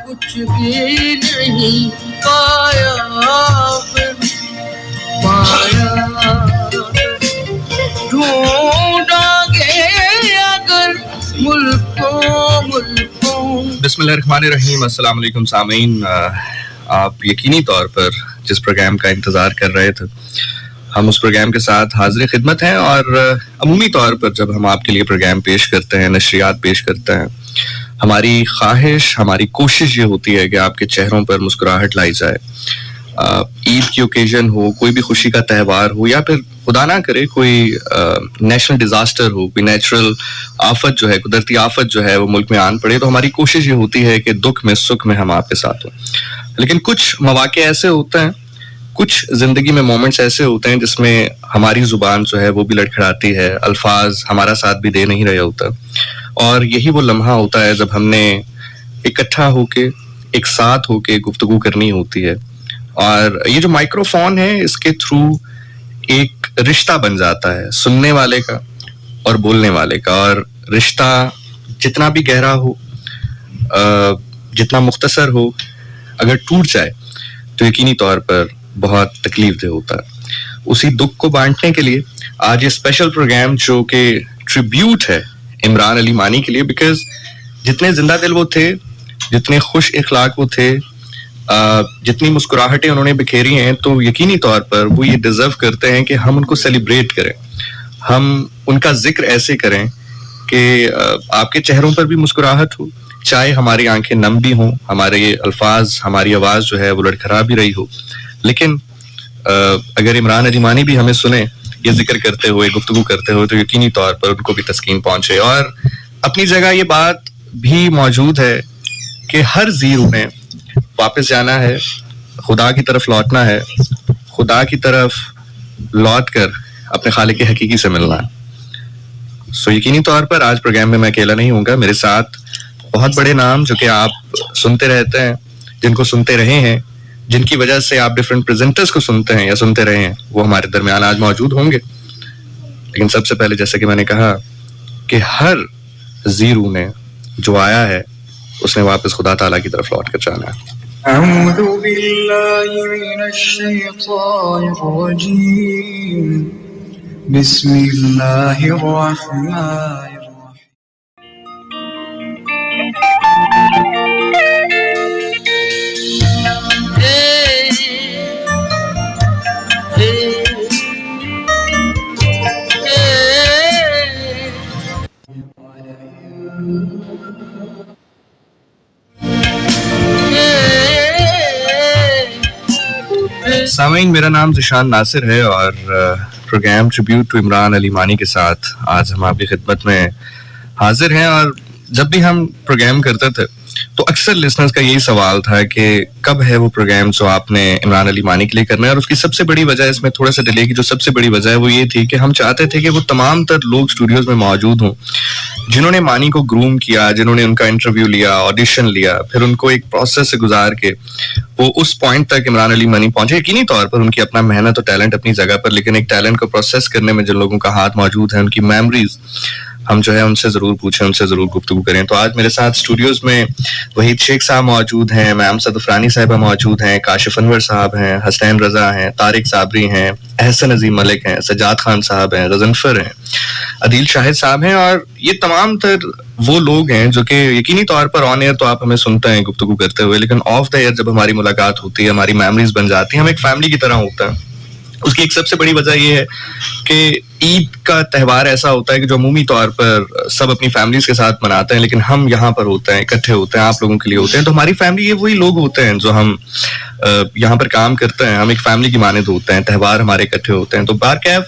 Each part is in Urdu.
کچھ بھی نہیں پایا پایا ڈھونڈا گے اگر ملکوں بسم اللہ الرحمن الرحیم. السلام علیکم سامعین. آپ یقینی طور پر جس پروگرام کا انتظار کر رہے تھے ہم اس پروگرام کے ساتھ حاضر خدمت ہیں. اور عمومی طور پر جب ہم آپ کے لیے پروگرام پیش کرتے ہیں، نشریات پیش کرتے ہیں، ہماری خواہش، ہماری کوشش یہ ہوتی ہے کہ آپ کے چہروں پر مسکراہٹ لائی جائے. عید کی اوکیزن ہو، کوئی بھی خوشی کا تہوار ہو، یا پھر خدا نہ کرے کوئی نیشنل ڈیزاسٹر ہو، کوئی نیچرل آفت جو ہے، قدرتی آفت جو ہے وہ ملک میں آن پڑے، تو ہماری کوشش یہ ہوتی ہے کہ دکھ میں سکھ میں ہم آپ کے ساتھ ہوں. لیکن کچھ مواقع ایسے ہوتے ہیں، کچھ زندگی میں مومنٹس ایسے ہوتے ہیں جس میں ہماری زبان جو ہے وہ بھی لڑکھڑاتی ہے، الفاظ ہمارا ساتھ بھی دے نہیں رہے ہوتا. اور یہی وہ لمحہ ہوتا ہے جب ہم نے اکٹھا ہو کے، ایک ساتھ ہو کے گفتگو کرنی ہوتی ہے. اور یہ جو مائکرو فون ہے، اس کے تھرو ایک رشتہ بن جاتا ہے سننے والے کا اور بولنے والے کا. اور رشتہ جتنا بھی گہرا ہو، جتنا مختصر ہو، اگر ٹوٹ جائے تو یقینی طور پر بہت تکلیف دہ ہوتا ہے. اسی دکھ کو بانٹنے کے لیے آج یہ اسپیشل پروگرام جو کہ ٹریبیوٹ ہے عمران علی مانی کے لیے، بیکاز جتنے زندہ دل وہ تھے، جتنے خوش اخلاق وہ تھے، جتنی مسکراہٹیں انہوں نے بکھیری ہیں، تو یقینی طور پر وہ یہ ڈیزرو کرتے ہیں کہ ہم ان کو سیلیبریٹ کریں، ہم ان کا ذکر ایسے کریں کہ آپ کے چہروں پر بھی مسکراہٹ ہو، چاہے ہماری آنکھیں نم بھی ہوں، ہمارے الفاظ، ہماری آواز جو ہے وہ لڑکھڑا بھی رہی ہو. لیکن اگر عمران علی مانی بھی ہمیں سنیں یہ ذکر کرتے ہوئے، گفتگو کرتے ہوئے، تو یقینی طور پر ان کو بھی تسکین پہنچے. اور اپنی جگہ یہ بات بھی موجود ہے کہ ہر زیرو میں واپس جانا ہے، خدا کی طرف لوٹنا ہے، خدا کی طرف لوٹ کر اپنے خالق حقیقی سے ملنا ہے. سو یقینی طور پر آج پروگرام میں اکیلا نہیں ہوں گا، میرے ساتھ بہت بڑے نام جو کہ آپ سنتے رہتے ہیں، جن کو سنتے رہے ہیں، جن کی وجہ سے آپ ڈفرینٹ پریزنٹرز کو سنتے ہیں یا سنتے رہے ہیں، وہ ہمارے درمیان آج موجود ہوں گے. لیکن سب سے پہلے جیسے کہ میں نے کہا کہ ہر زیرو نے جو آیا ہے اس نے واپس خدا تعالیٰ کی طرف لوٹ کر جانا ہے. اعوذ باللہ من الشیطان الرجیم بسم اللہ الرحمن سامعین، میرا نام ذیشان ناصر ہے اور پروگرام ٹریبیوٹ ٹو عمران علی مانی کے ساتھ آج ہم آپ کی خدمت میں حاضر ہیں. اور جب بھی ہم پروگرام کرتے تھے تو اکثر لسنرز کا یہی سوال تھا کہ کب ہے وہ پروگرام جو آپ نے عمران علی مانی کے لیے کرنا ہے. اور اس کی سب سے بڑی وجہ، اس میں تھوڑا سا ڈیلے کی جو سب سے بڑی وجہ ہے وہ یہ تھی کہ ہم چاہتے تھے کہ وہ تمام تر لوگ اسٹوڈیوز میں موجود ہوں جنہوں نے مانی کو گروم کیا، جنہوں نے ان کا انٹرویو لیا، آڈیشن لیا، پھر ان کو ایک پروسیس سے گزار کے وہ اس پوائنٹ تک عمران علی مانی پہنچے. یقینی طور پر ان کی اپنا محنت اور ٹیلنٹ اپنی جگہ پر، لیکن ایک ٹیلنٹ کو پروسیس کرنے میں جن لوگوں کا ہاتھ موجود ہے، ان کی میموریز ہم جو ہے ان سے ضرور پوچھیں، ان سے ضرور گفتگو کریں. تو آج میرے ساتھ اسٹوڈیوز میں وحید شیخ صاحب موجود ہیں، میم صدفرانی صاحبہ موجود ہیں، کاشف انور صاحب ہیں، حسین رضا ہیں، طارق صابری ہیں، احسن عظیم ملک ہیں، سجاد خان صاحب ہیں، غضنفر ہیں، عدیل شاہد صاحب ہیں. اور یہ تمام تر وہ لوگ ہیں جو کہ یقینی طور پر آن ایئر تو آپ ہمیں سنتے ہیں گفتگو کرتے ہوئے، لیکن آف دا ایئر جب ہماری ملاقات ہوتی ہے، ہماری میموریز بن جاتی ہیں، ہم ایک فیملی کی طرح ہوتا ہے. اس کی ایک سب سے بڑی وجہ یہ ہے کہ عید کا تہوار ایسا ہوتا ہے کہ جو عمومی طور پر سب اپنی فیملیز کے ساتھ مناتے ہیں، لیکن ہم یہاں پر ہوتے ہیں، اکٹھے ہوتے ہیں، آپ لوگوں کے لیے ہوتے ہیں. تو ہماری فیملی یہ وہی لوگ ہوتے ہیں جو ہم یہاں پر کام کرتے ہیں، ہم ایک فیملی کی مانند ہوتے ہیں، تہوار ہمارے اکٹھے ہوتے ہیں. تو بارکیف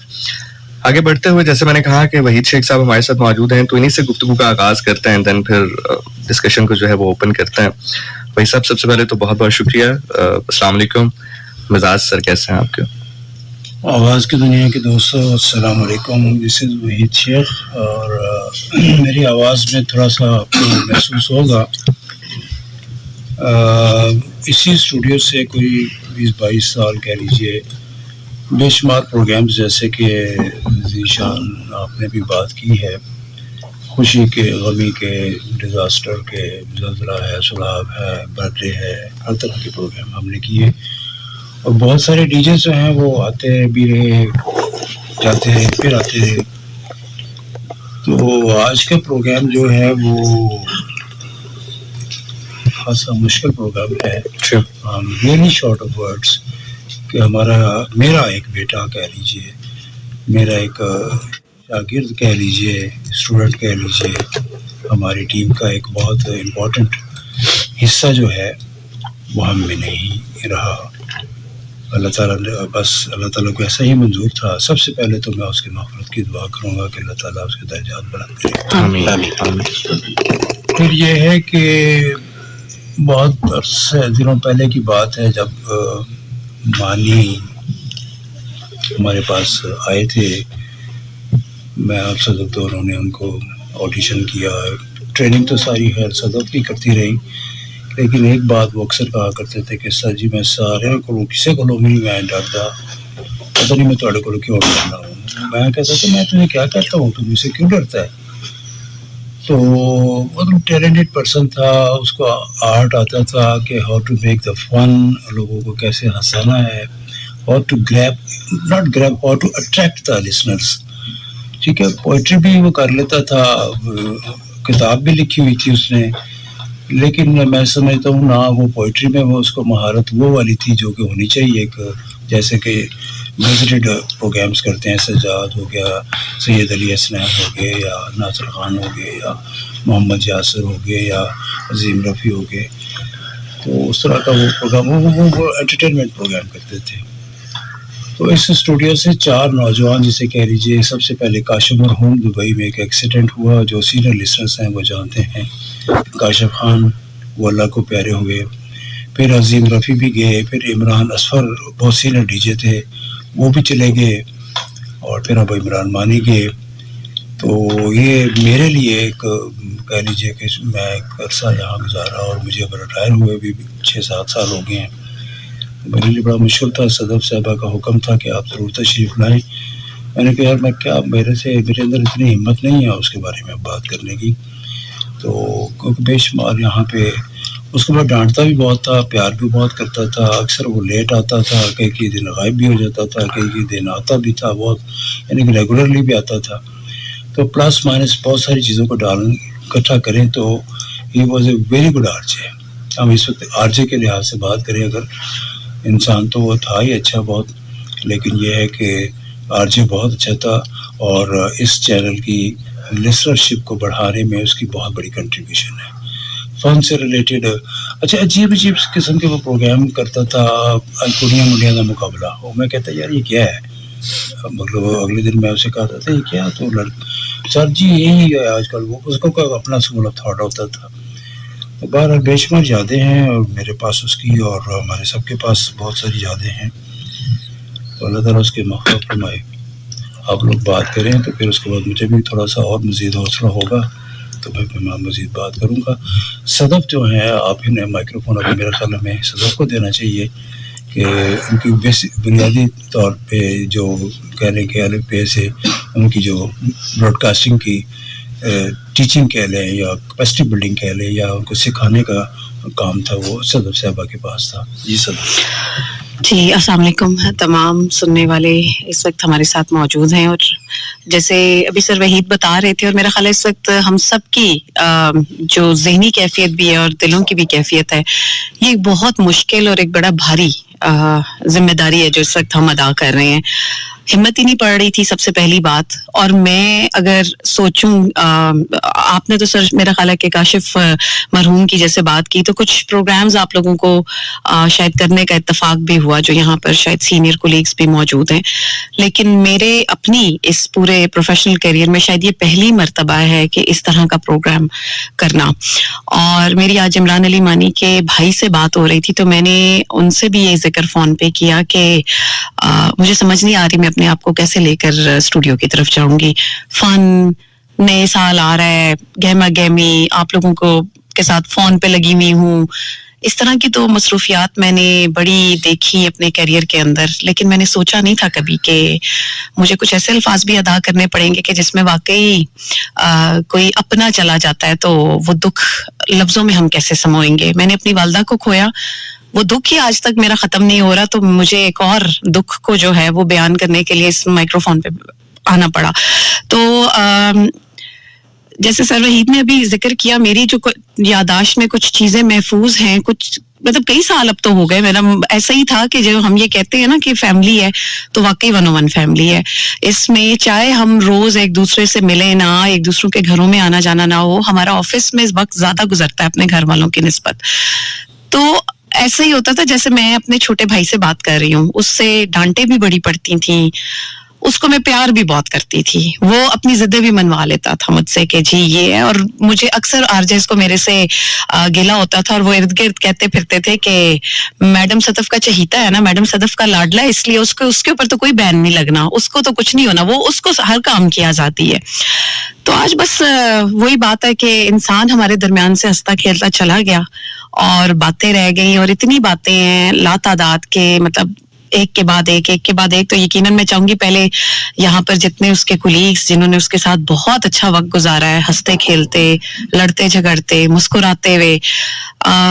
آگے بڑھتے ہوئے جیسے میں نے کہا کہ وحید شیخ صاحب ہمارے ساتھ موجود ہیں، تو انہی سے گفتگو کا آغاز کرتے ہیں، دین پھر ڈسکشن کو جو ہے وہ اوپن کرتے ہیں. وہی صاحب سب سے پہلے تو بہت بہت شکریہ. السلام علیکم. مزاج سر کیسے ہیں آپ کے؟ آواز کی دنیا کے دوستوں السلام علیکم. دس از وحید شیخ. اور میری آواز میں تھوڑا سا آپ کو محسوس ہوگا، اسی اسٹوڈیو سے کوئی 20-22 سال کہہ لیجیے بے شمار پروگرامز جیسے کہ ذیشان آپ نے بھی بات کی ہے، خوشی کے, غمی کے, ڈیزاسٹر کے, زلزلہ ہے, سیلاب ہے, برتھ ڈے ہے, ہر طرح کے پروگرام ہم نے کیے. اور بہت سارے ڈی جے جو ہیں وہ آتے بھی رہے, جاتے رہے, پھر آتے رہے. تو آج کا پروگرام جو ہے وہ خاصا مشکل پروگرام ہے. ریئلی شارٹ آف ورڈس کہ میرا ایک بیٹا کہہ لیجیے, میرا ایک شاگرد کہہ لیجیے, اسٹوڈنٹ کہہ لیجیے, ہماری ٹیم کا ایک بہت امپورٹنٹ حصہ جو ہے وہ ہم میں نہیں رہا. اللہ تعالیٰ نے بس اللہ تعالیٰ کو ایسا ہی منظور تھا. سب سے پہلے تو میں اس کی مغفرت کی دعا کروں گا کہ اللہ تعالیٰ اس کے درجات بلند کرے. پھر یہ ہے کہ بہت عرصے دنوں پہلے کی بات ہے جب مانی ہمارے پاس آئے تھے. میں اور صدف دونوں نے ان کو آڈیشن کیا. ٹریننگ تو ساری خیر صدف بھی کرتی رہی, لیکن ایک بات وہ اکثر کہا کرتے تھے کہ سر جی میں سارے کو کسی کو نہیں میں ڈرتا, پتہ نہیں میں تھوڑے کو کیوں ڈرنا ہوں. میں کہتا تھا میں تمہیں کیا کہتا ہوں, تم مجھ سے کیوں ڈرتا ہے. تو مطلب ٹیلنٹڈ پرسن تھا, اس کو آرٹ آتا تھا کہ how to make the fun, لوگوں کو کیسے ہنسانا ہے, how to how to attract the listeners. ٹھیک ہے, پوئٹری بھی وہ کر لیتا تھا, کتاب بھی لکھی ہوئی تھی اس نے, لیکن میں سمجھتا ہوں نہ وہ پوئٹری میں وہ اس کو مہارت وہ والی تھی جو کہ ہونی چاہیے. ایک جیسے کہ میوزیکل پروگرامز کرتے ہیں, سجاد ہو گیا, سید علی حسنین ہو گئے, یا ناصر خان ہو گئے, یا محمد یاسر ہو گئے, یا عظیم رفیع ہو گئے. تو اس طرح کا وہ پروگرام وہ انٹرٹینمنٹ پروگرام کرتے تھے. تو اس اسٹوڈیو سے 4 نوجوان جسے کہہ لیجیے, سب سے پہلے کاشف مرحوم, دبئی میں ایک ایکسیڈنٹ ہوا, جو سینئر لسنرس ہیں وہ جانتے ہیں. کاشف خان وہ اللہ کو پیارے ہوئے. پھر عظیم رفیع بھی گئے, پھر عمران اصفر بہت سینئر ڈی جے تھے وہ بھی چلے گئے, اور پھر اب عمران مانی گئے. تو یہ میرے لیے ایک کہہ لیجیے کہ میں ایک عرصہ یہاں گزارا, اور مجھے اب ریٹائر ہوئے بھی 6-7 سال ہو گئے ہیں. میرے لیے بڑا مشکل تھا. صدف صاحبہ کا حکم تھا کہ آپ ضرور تشریف لائیں. میں نے کہا یار میں کیا, میرے اندر اتنی ہمت نہیں ہے اس کے بارے میں بات کرنے کی. تو کیونکہ بے شمار یہاں پہ اس کو میں ڈانٹتا بھی بہت تھا, پیار بھی بہت کرتا تھا. اکثر وہ لیٹ آتا تھا, کئی دن غائب بھی ہو جاتا تھا, کئی دن آتا بھی تھا بہت, یعنی کہ ریگولرلی بھی آتا تھا. تو پلس مائنس بہت ساری چیزوں کو اکٹھا کریں تو he was a very good R J. ہم اس وقت آر جے کے لحاظ سے بات کریں, اگر انسان تو وہ تھا ہی اچھا بہت, لیکن یہ ہے کہ آر جے بہت اچھا تھا, اور اس چینل کی لسنرشپ کو بڑھانے میں اس کی بہت بڑی کنٹریبیوشن ہے. فن سے ریلیٹڈ اچھا عجیب قسم کے وہ پروگرام کرتا تھا, کڑیاں منڈیاں کا مقابلہ. وہ میں کہتا یار یہ کیا ہے, مطلب اگلے دن میں اسے کہا تھا یہ کیا, تو سر جی یہی ہے آج کل. وہ اس کو اپنا اسکول آف تھاٹ ہوتا تھا. تو بہرحال بے شمار یادیں ہیں, اور میرے پاس اس کی اور ہمارے سب کے پاس بہت ساری یادیں ہیں. تو اللہ تعالیٰ اس کے مغفرت فرمائے. آپ لوگ بات کریں تو پھر اس کے بعد مجھے بھی تھوڑا سا اور مزید حوصلہ ہوگا, تو میں مزید بات کروں گا. صدف جو ہیں, آپ ہی نے مائکروفون ابھی میرے خیال میں صدف کو دینا چاہیے کہ ان کی بنیادی طور پہ جو کہہ لیں کہ الف بے سے ان کی جو براڈ کاسٹنگ کی ٹیچنگ کہہ لیں, یا کیپیسٹی بلڈنگ کہہ لیں, یا ان کو سکھانے کا کام تھا, وہ صدف صاحبہ کے پاس تھا. جی صدف. جی السلام علیکم. تمام سننے والے اس وقت ہمارے ساتھ موجود ہیں, اور جیسے ابھی سر وحید بتا رہے تھے, اور میرا خیال ہے اس وقت ہم سب کی جو ذہنی کیفیت بھی ہے اور دلوں کی بھی کیفیت ہے, یہ ایک بہت مشکل اور ایک بڑا بھاری ذمہ داری ہے جو اس وقت ہم ادا کر رہے ہیں. ہمت ہی نہیں پڑ رہی تھی سب سے پہلی بات. اور میں اگر سوچوں, آپ نے تو سر میرا خیال ہے کہ کاشف مرحوم کی جیسے بات کی, تو کچھ پروگرامز آپ لوگوں کو شاید کرنے کا اتفاق بھی ہوا, جو یہاں پر شاید سینئر کولیگز بھی موجود ہیں. لیکن میرے اپنی اس پورے پروفیشنل کیریئر میں شاید یہ پہلی مرتبہ ہے کہ اس طرح کا پروگرام کرنا. اور میری آج عمران علی مانی کے بھائی سے بات ہو رہی تھی, تو میں نے ان سے بھی یہ ذکر فون پہ کیا کہ مجھے سمجھ نہیں آ رہی میں اپنے آپ کو کیسے لے کر اسٹوڈیو کی طرف جاؤں گی. فن, نئے سال آ رہا ہے, گہما گہمی, آپ لوگوں کو کے ساتھ فون پہ لگی ہوئی ہوں, اس طرح کی تو مصروفیات میں نے بڑی دیکھی اپنے کیریئر کے اندر, لیکن میں نے سوچا نہیں تھا کبھی کہ مجھے کچھ ایسے الفاظ بھی ادا کرنے پڑیں گے کہ جس میں واقعی کوئی اپنا چلا جاتا ہے تو وہ دکھ لفظوں میں ہم کیسے سموئیں گے. میں نے اپنی والدہ کو کھویا, وہ دکھ ہی آج تک میرا ختم نہیں ہو رہا, تو مجھے ایک اور دکھ کو جو ہے وہ بیان کرنے کے لیے اس مائکرو فون پہ آنا پڑا. تو جیسے سر وحید نے ابھی ذکر کیا, میری جو یاداشت میں کچھ چیزیں محفوظ ہیں, کچھ مطلب کئی سال اب تو ہو گئے. میرا ایسا ہی تھا کہ جو ہم یہ کہتے ہیں نا کہ فیملی ہے, تو واقعی 101 فیملی ہے. اس میں چاہے ہم روز ایک دوسرے سے ملیں نہ, ایک دوسروں کے گھروں میں آنا جانا نہ ہو, ہمارا آفس میں اس وقت زیادہ گزرتا ہے اپنے گھر والوں کی نسبت. تو ایسا ہی ہوتا تھا جیسے میں اپنے چھوٹے بھائی سے بات کر رہی ہوں, اس سے ڈانٹیں بھی بڑی پڑتی تھیں, اس کو میں پیار بھی بہت کرتی تھی, وہ اپنی ضدیں بھی منوا لیتا تھا مجھ سے کہ جی یہ ہے. اور مجھے اکثر آرجیز کو میرے سے گلا ہوتا تھا, اور وہ ارد گرد کہتے پھرتے تھے کہ میڈم صدف کا چہیتا ہے نا, میڈم صدف کا لاڈلا ہے, اس لیے اس کے اوپر تو کوئی بین نہیں لگنا, اس کو تو کچھ نہیں ہونا, وہ اس کو ہر کام کی آزادی ہے. تو آج بس وہی بات ہے کہ انسان ہمارے درمیان سے ہنستا کھیلتا چلا گیا اور باتیں رہ گئیں, اور اتنی باتیں ہیں لا تعداد کے, مطلب ایک کے بعد ایک. تو یقیناً میں چاہوں گی پہلے یہاں پر جتنے اس کے کولیگز جنہوں نے اس کے ساتھ بہت اچھا وقت گزارا ہے, ہنستے کھیلتے, لڑتے جھگڑتے, مسکراتے ہوئے,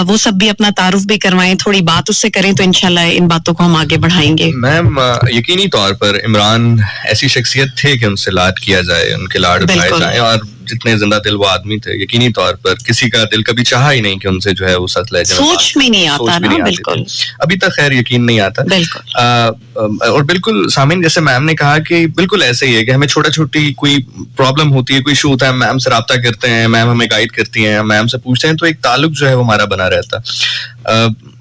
وہ سب بھی اپنا تعارف بھی کروائیں, تھوڑی بات اس سے کریں تو انشاءاللہ ان باتوں کو ہم آگے بڑھائیں گے. میم یقینی طور پر عمران ایسی شخصیت تھے کہ ان سے لاڈ کیا جائے, ان کے لاڈ اٹھائے جائیں, اور جتنے زندہ دل وہ آدمی تھے, یقینی طور پر کسی کا دل کبھی چاہا ہی نہیں کہ ان سے جو ہے وہ سچ لے جائے, سوچ میں نہیں آتا نا. بالکل ابھی تک خیر یقین نہیں آتا. بالکل. اور بالکل سامعین, جیسے میم نے کہا کہ بالکل ایسے ہی ہے کہ ہمیں چھوٹا چھوٹی کوئی پرابلم ہوتی ہے, کوئی ایشو ہوتا ہے, میم سے رابطہ کرتے ہیں, میم ہمیں گائیڈ کرتی ہیں, میم سے پوچھتے ہیں, تو ایک تعلق جو ہے وہ ہمارا بنا رہتا.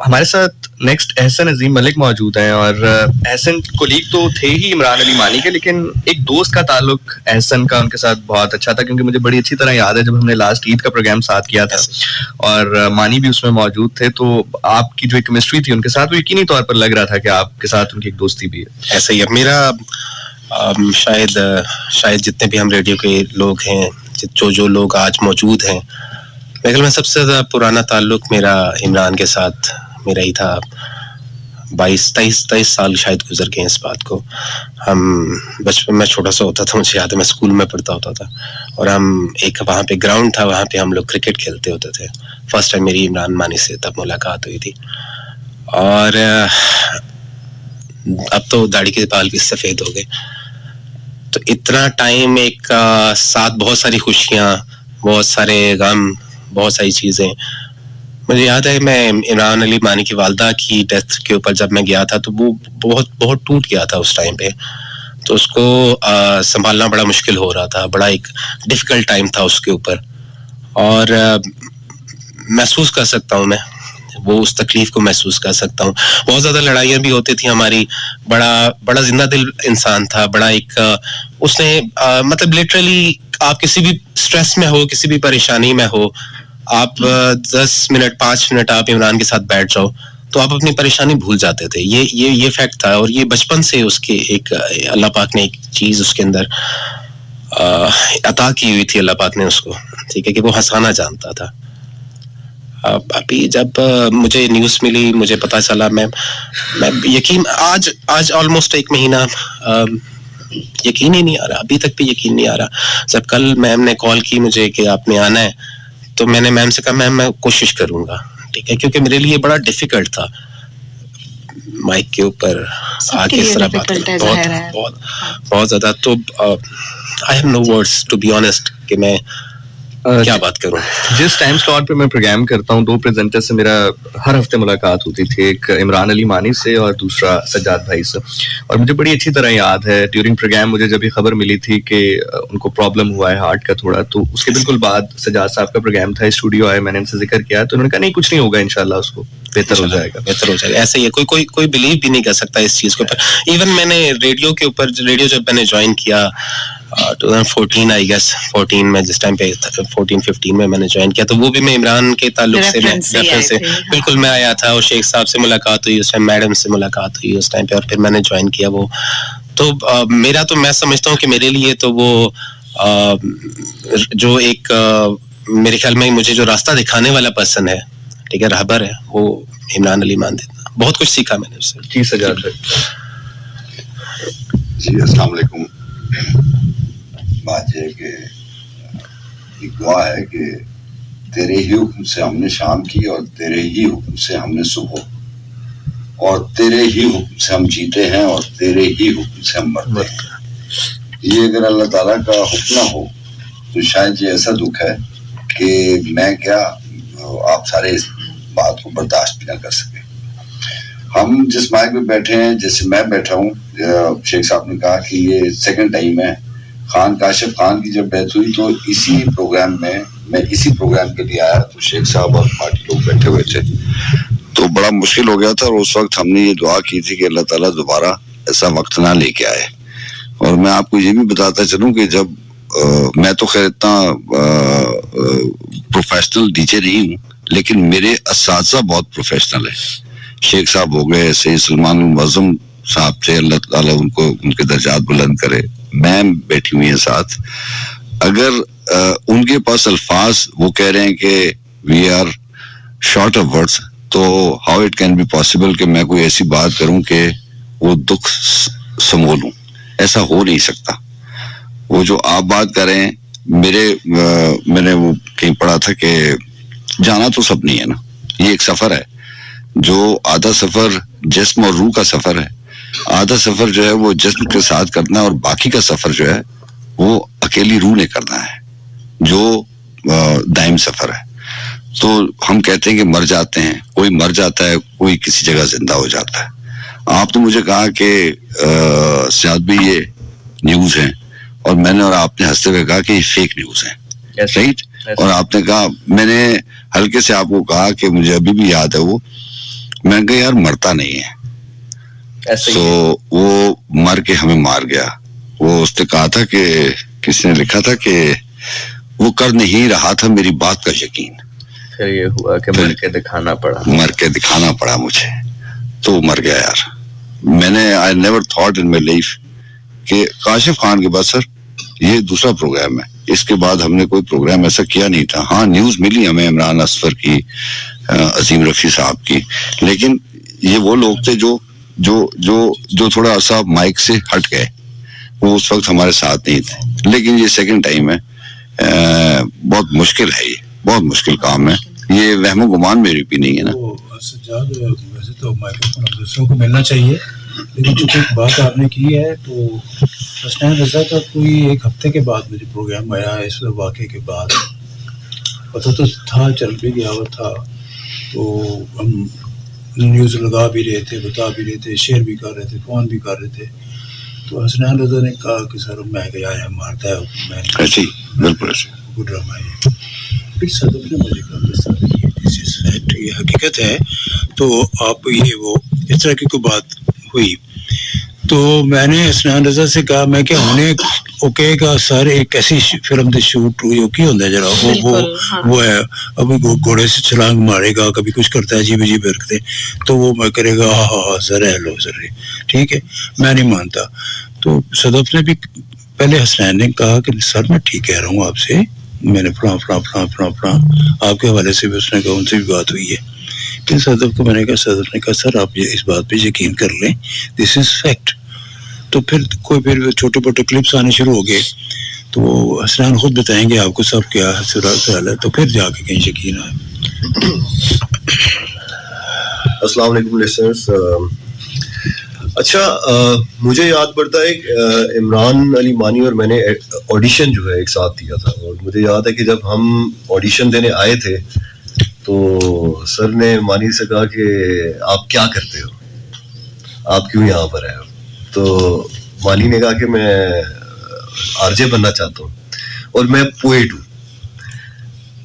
ہمارے ساتھ نیکسٹ احسن عظیم ملک موجود ہیں, اور احسن کولیگ تو تھے ہی عمران علی مانی کے, لیکن ایک دوست کا تعلق احسن کا ان کے ساتھ بہت اچھا تھا, کیونکہ مجھے بڑی اچھی طرح یاد ہے جب ہم نے لاسٹ عید کا پروگرام ساتھ کیا تھا اور مانی بھی اس میں موجود تھے, تو آپ کی جو ایک کیمسٹری تھی ان کے ساتھ, وہ یقینی طور پر لگ رہا تھا کہ آپ کے ساتھ ان کی ایک دوستی بھی ہے. ایسا ہی ہے میرا. شاید جتنے بھی ہم ریڈیو کے لوگ ہیں, جو لوگ آج موجود ہیں, میرے میں سب سے زیادہ پرانا تعلق میرا عمران کے ساتھ میرا ہی تھا. 22-23 سال شاید گزر گئے اس بات کو. ہم بچپن میں چھوٹا سا ہوتا تھا, مجھے یاد ہے میں اسکول میں پڑھتا ہوتا تھا, اور ہم ایک وہاں پہ گراؤنڈ تھا, وہاں پہ ہم لوگ کرکٹ کھیلتے ہوتے تھے. فرسٹ ٹائم میری عمران مانی سے تب ملاقات ہوئی تھی, اور اب تو داڑھی کے بال بھی سفید ہو گئے. تو اتنا ٹائم ایک ساتھ, بہت ساری خوشیاں, بہت سارے غم, بہت ساری چیزیں. مجھے یاد ہے میں عمران علی مانی کی والدہ کی ڈیتھ کے اوپر جب میں گیا تھا تو وہ بہت ٹوٹ گیا تھا اس ٹائم پہ, تو اس کو سنبھالنا بڑا مشکل ہو رہا تھا, بڑا ایک ڈیفیکلٹ ٹائم تھا اس کے اوپر. اور محسوس کر سکتا ہوں میں وہ اس تکلیف کو محسوس کر سکتا ہوں. بہت زیادہ لڑائیاں بھی ہوتی تھیں ہماری. بڑا زندہ دل انسان تھا, بڑا ایک اس نے مطلب لٹرلی آپ کسی بھی اسٹریس میں ہو, کسی بھی پریشانی میں ہو, آپ 10 منٹ 5 منٹ آپ عمران کے ساتھ بیٹھ جاؤ تو آپ اپنی پریشانی بھول جاتے تھے. یہ فیکٹ تھا, اور یہ بچپن سے اس کے ایک اللہ پاک نے ایک چیز اس کے اندر عطا کی ہوئی تھی اللہ پاک نے اس کو, ٹھیک ہے, کہ وہ ہنسانا جانتا تھا. ابھی جب مجھے نیوز ملی, مجھے پتا چلا, میں یقین آج آلموسٹ 1 مہینہ یقین ہی نہیں آ رہا, ابھی تک بھی یقین نہیں آ رہا. جب کل میم نے کال کی مجھے کہ آپ نے آنا ہے, تو میں نے میم سے کہا میم میں کوشش کروں گا, ٹھیک ہے, کیونکہ میرے لیے بڑا ڈیفیکلٹ تھا مائک کے اوپر آ کے اس طرح بات کرنا, بہت زیادہ. تو I have no words to be honest کہ میں کیا بات کروں. جس ٹائم سلاٹ پہ میں پروگرام کرتا ہوں, 2 پریزنٹر سے میرا ہر ہفتے ملاقات ہوتی تھی, ایک عمران علی مانی سے اور دوسرا سجاد بھائی سے. اور مجھے بڑی اچھی طرح یاد ہے ڈیورنگ پروگرام مجھے جب یہ خبر ملی تھی کہ ان کو پرابلم ہوا ہے ہارٹ کا تھوڑا, تو اس کے بالکل بعد سجاد صاحب کا پروگرام تھا, اسٹوڈیو آئے, میں نے ان سے ذکر کیا, تو انہوں نے کہا نہیں کچھ نہیں ہوگا, انشاءاللہ اس کو بہتر ہو جائے گا. ایسے ہی ہے, کوئی بلیو بھی نہیں کر سکتا اس چیز کے اوپر. ایون میں نے ریڈیو کے اوپر, ریڈیو جب میں نے جوائن کیا 2014 آئی گیس 14 میں, جس ٹائم پہ 14-15 میں نے جوائن کیا, تو وہ بھی میں عمران کے تعلق سے ریفرنس سے بالکل میں آیا تھا, اور شیخ صاحب سے ملاقات ہوئی اس ٹائم, میڈم سے ملاقات ہوئی اس ٹائم پہ, اور پھر میں نے جوائن کیا وہ. تو میرا تو میں سمجھتا ہوں کہ میرے لیے تو وہ جو ایک میرے خیال میں مجھے جو راستہ دکھانے والا پرسن ہے, ٹھیک ہے, رہبر ہے وہ عمران علی مان دیتا. بہت کچھ سیکھا میں نے اس سے. جی سجاد بھائی. جی السلام علیکم. بات یہ ہے کہ ایک دعا ہے کہ تیرے ہی حکم سے ہم نے شام کی اور تیرے ہی حکم سے ہم نے صبح, اور تیرے ہی حکم سے ہم جیتے ہیں اور تیرے ہی حکم سے ہم مرتے ہیں. یہ اگر اللہ تعالیٰ کا حکم نہ ہو تو شاید یہ ایسا دکھ ہے کہ میں کیا آپ سارے اس بات کو برداشت بھی نہ کر سکیں. ہم جس مائک میں بیٹھے ہیں, جیسے میں بیٹھا ہوں, شیخ صاحب نے کہا کہ یہ سیکنڈ ٹائم ہے. خان کاشف خان کی جب ڈیتھ ہوئی تو اسی پروگرام میں اسی پروگرام کے لیے آیا تو شیخ صاحب اور پارٹی لوگ بیٹھے ہوئے تھے, تو بڑا مشکل ہو گیا تھا. اور اس وقت ہم نے یہ دعا کی تھی کہ اللہ تعالیٰ دوبارہ ایسا وقت نہ لے کے آئے. اور میں آپ کو یہ بھی بتاتا چلوں کہ جب میں تو خیر اتنا پروفیشنل ڈی جے نہیں ہوں, لیکن میرے اساتذہ بہت پروفیشنل ہیں. شیخ صاحب ہو گئے, سید سلمان المعظم صاحب تھے, اللہ تعالیٰ ان کو ان کے درجات بلند کرے. میم بیٹھی ہوئی ہیں ساتھ. اگر ان کے پاس الفاظ وہ کہہ رہے ہیں کہ we are short of words, تو how it can be possible کہ میں کوئی ایسی بات کروں کہ وہ دکھ سمولوں. ایسا ہو نہیں سکتا. وہ جو آپ بات کر رہے ہیں, میں نے وہ کہیں پڑھا تھا کہ جانا تو سب نہیں ہے نا, یہ ایک سفر ہے. جو آدھا سفر جسم اور روح کا سفر ہے, آدھا سفر جو ہے وہ جسم کے ساتھ کرنا ہے, اور باقی کا سفر جو ہے وہ اکیلی روح نے کرنا ہے, جو دائم سفر ہے. تو ہم کہتے ہیں کہ مر جاتے ہیں, کوئی مر جاتا ہے, کوئی کسی جگہ زندہ ہو جاتا ہے. آپ تو مجھے کہا کہ سیاد بھی یہ نیوز ہیں, اور میں نے اور آپ نے ہنستے ہوئے کہا کہ یہ فیک نیوز ہیں, رائٹ. اور آپ نے کہا, میں نے ہلکے سے آپ کو کہا کہ مجھے ابھی بھی یاد ہے وہ, میں نے کہا یار مرتا نہیں ہے, تو وہ مر کے ہمیں مار گیا. وہ اس نے کہا تھا کہ کسی نے لکھا تھا کہ وہ کر نہیں رہا تھا میری بات کا یقین, پھر یہ ہوا کہ مر کے دکھانا پڑا مجھے, تو مر گیا یار. میں نے I never thought in my life کہ کاشف خان کے بعد سر یہ دوسرا پروگرام ہے, اس کے بعد ہم نے کوئی پروگرام ایسا کیا نہیں تھا. ہاں نیوز ملی ہمیں عمران اصفر کی, عظیم رفیع صاحب کی, لیکن یہ وہ لوگ تھے جو تھوڑا عرصہ مائک سے ہٹ گئے, وہ اس وقت ہمارے ساتھ نہیں تھے. لیکن یہ سیکنڈ ٹائم ہے, بہت مشکل ہے, یہ بہت مشکل کام ہے. یہ وہم و گمان میری بھی نہیں ہے نا. ویسے تو مائیکروفون دوسروں کو ملنا چاہیے, لیکن چونکہ ایک بات آپ نے کی ہے تو حسنین رضا کا کوئی ایک ہفتے کے بعد مجھے پروگرام آیا اس واقعے کے بعد, پتہ تو تھا, چل بھی گیا ہوا تھا, تو ہم نیوز لگا بھی رہے تھے, بتا بھی رہے تھے, شیئر بھی کر رہے تھے, فون بھی کر رہے تھے. تو حسنین رضا نے کہا کہ سر میں گیا ہے مارتا ہے, میں بالکل ڈرامہ ہے. پھر صدف نے مجھے کہا یہ حقیقت ہے, تو آپ یہ وہ اس طرح کی کوئی بات ہوئی, تو میں نے حسنین رضا سے کہا میں کہ انہیں اوکے کا سر ایک ایسی فلم دے شوٹ ہوئی کی ہوتا ہے ذرا وہ ہے, ابھی گھوڑے سے چھلانگ مارے گا, کبھی کچھ کرتا ہے عجیب عجیب حرکتیں, تو وہ میں کرے گا ہاں سر ہیلو سر, ٹھیک ہے, میں نہیں مانتا. تو صدف نے بھی پہلے حسنین نے کہا کہ سر میں ٹھیک کہہ رہا ہوں آپ سے, میں نے فلاں فلاں فلاں فلاں فلاں آپ کے حوالے سے بھی اس نے کہا, ان سے بھی بات ہوئی ہے. پھر صدف کو میں نے کہا, صدف نے کہا سر آپ اس بات پہ یقین کر لیں, دس از فیکٹ. تو پھر چھوٹے موٹے کلپس آنے شروع ہو گئے, تو وہ حسنین خود بتائیں گے آپ کو سب کیا خیال ہے, تو پھر جا کے کہیں یقین آئے. السلام علیکم لسنرز. اچھا, مجھے یاد پڑتا ہے عمران علی مانی اور میں نے آڈیشن جو ہے ایک ساتھ دیا تھا, اور مجھے یاد ہے کہ جب ہم آڈیشن دینے آئے تھے تو سر نے مانی سے کہا کہ آپ کیا کرتے ہو, آپ کیوں یہاں پر آئے ہو. تو مانی نے کہا کہ میں آر جے بننا چاہتا ہوں اور میں پوئٹ ہوں.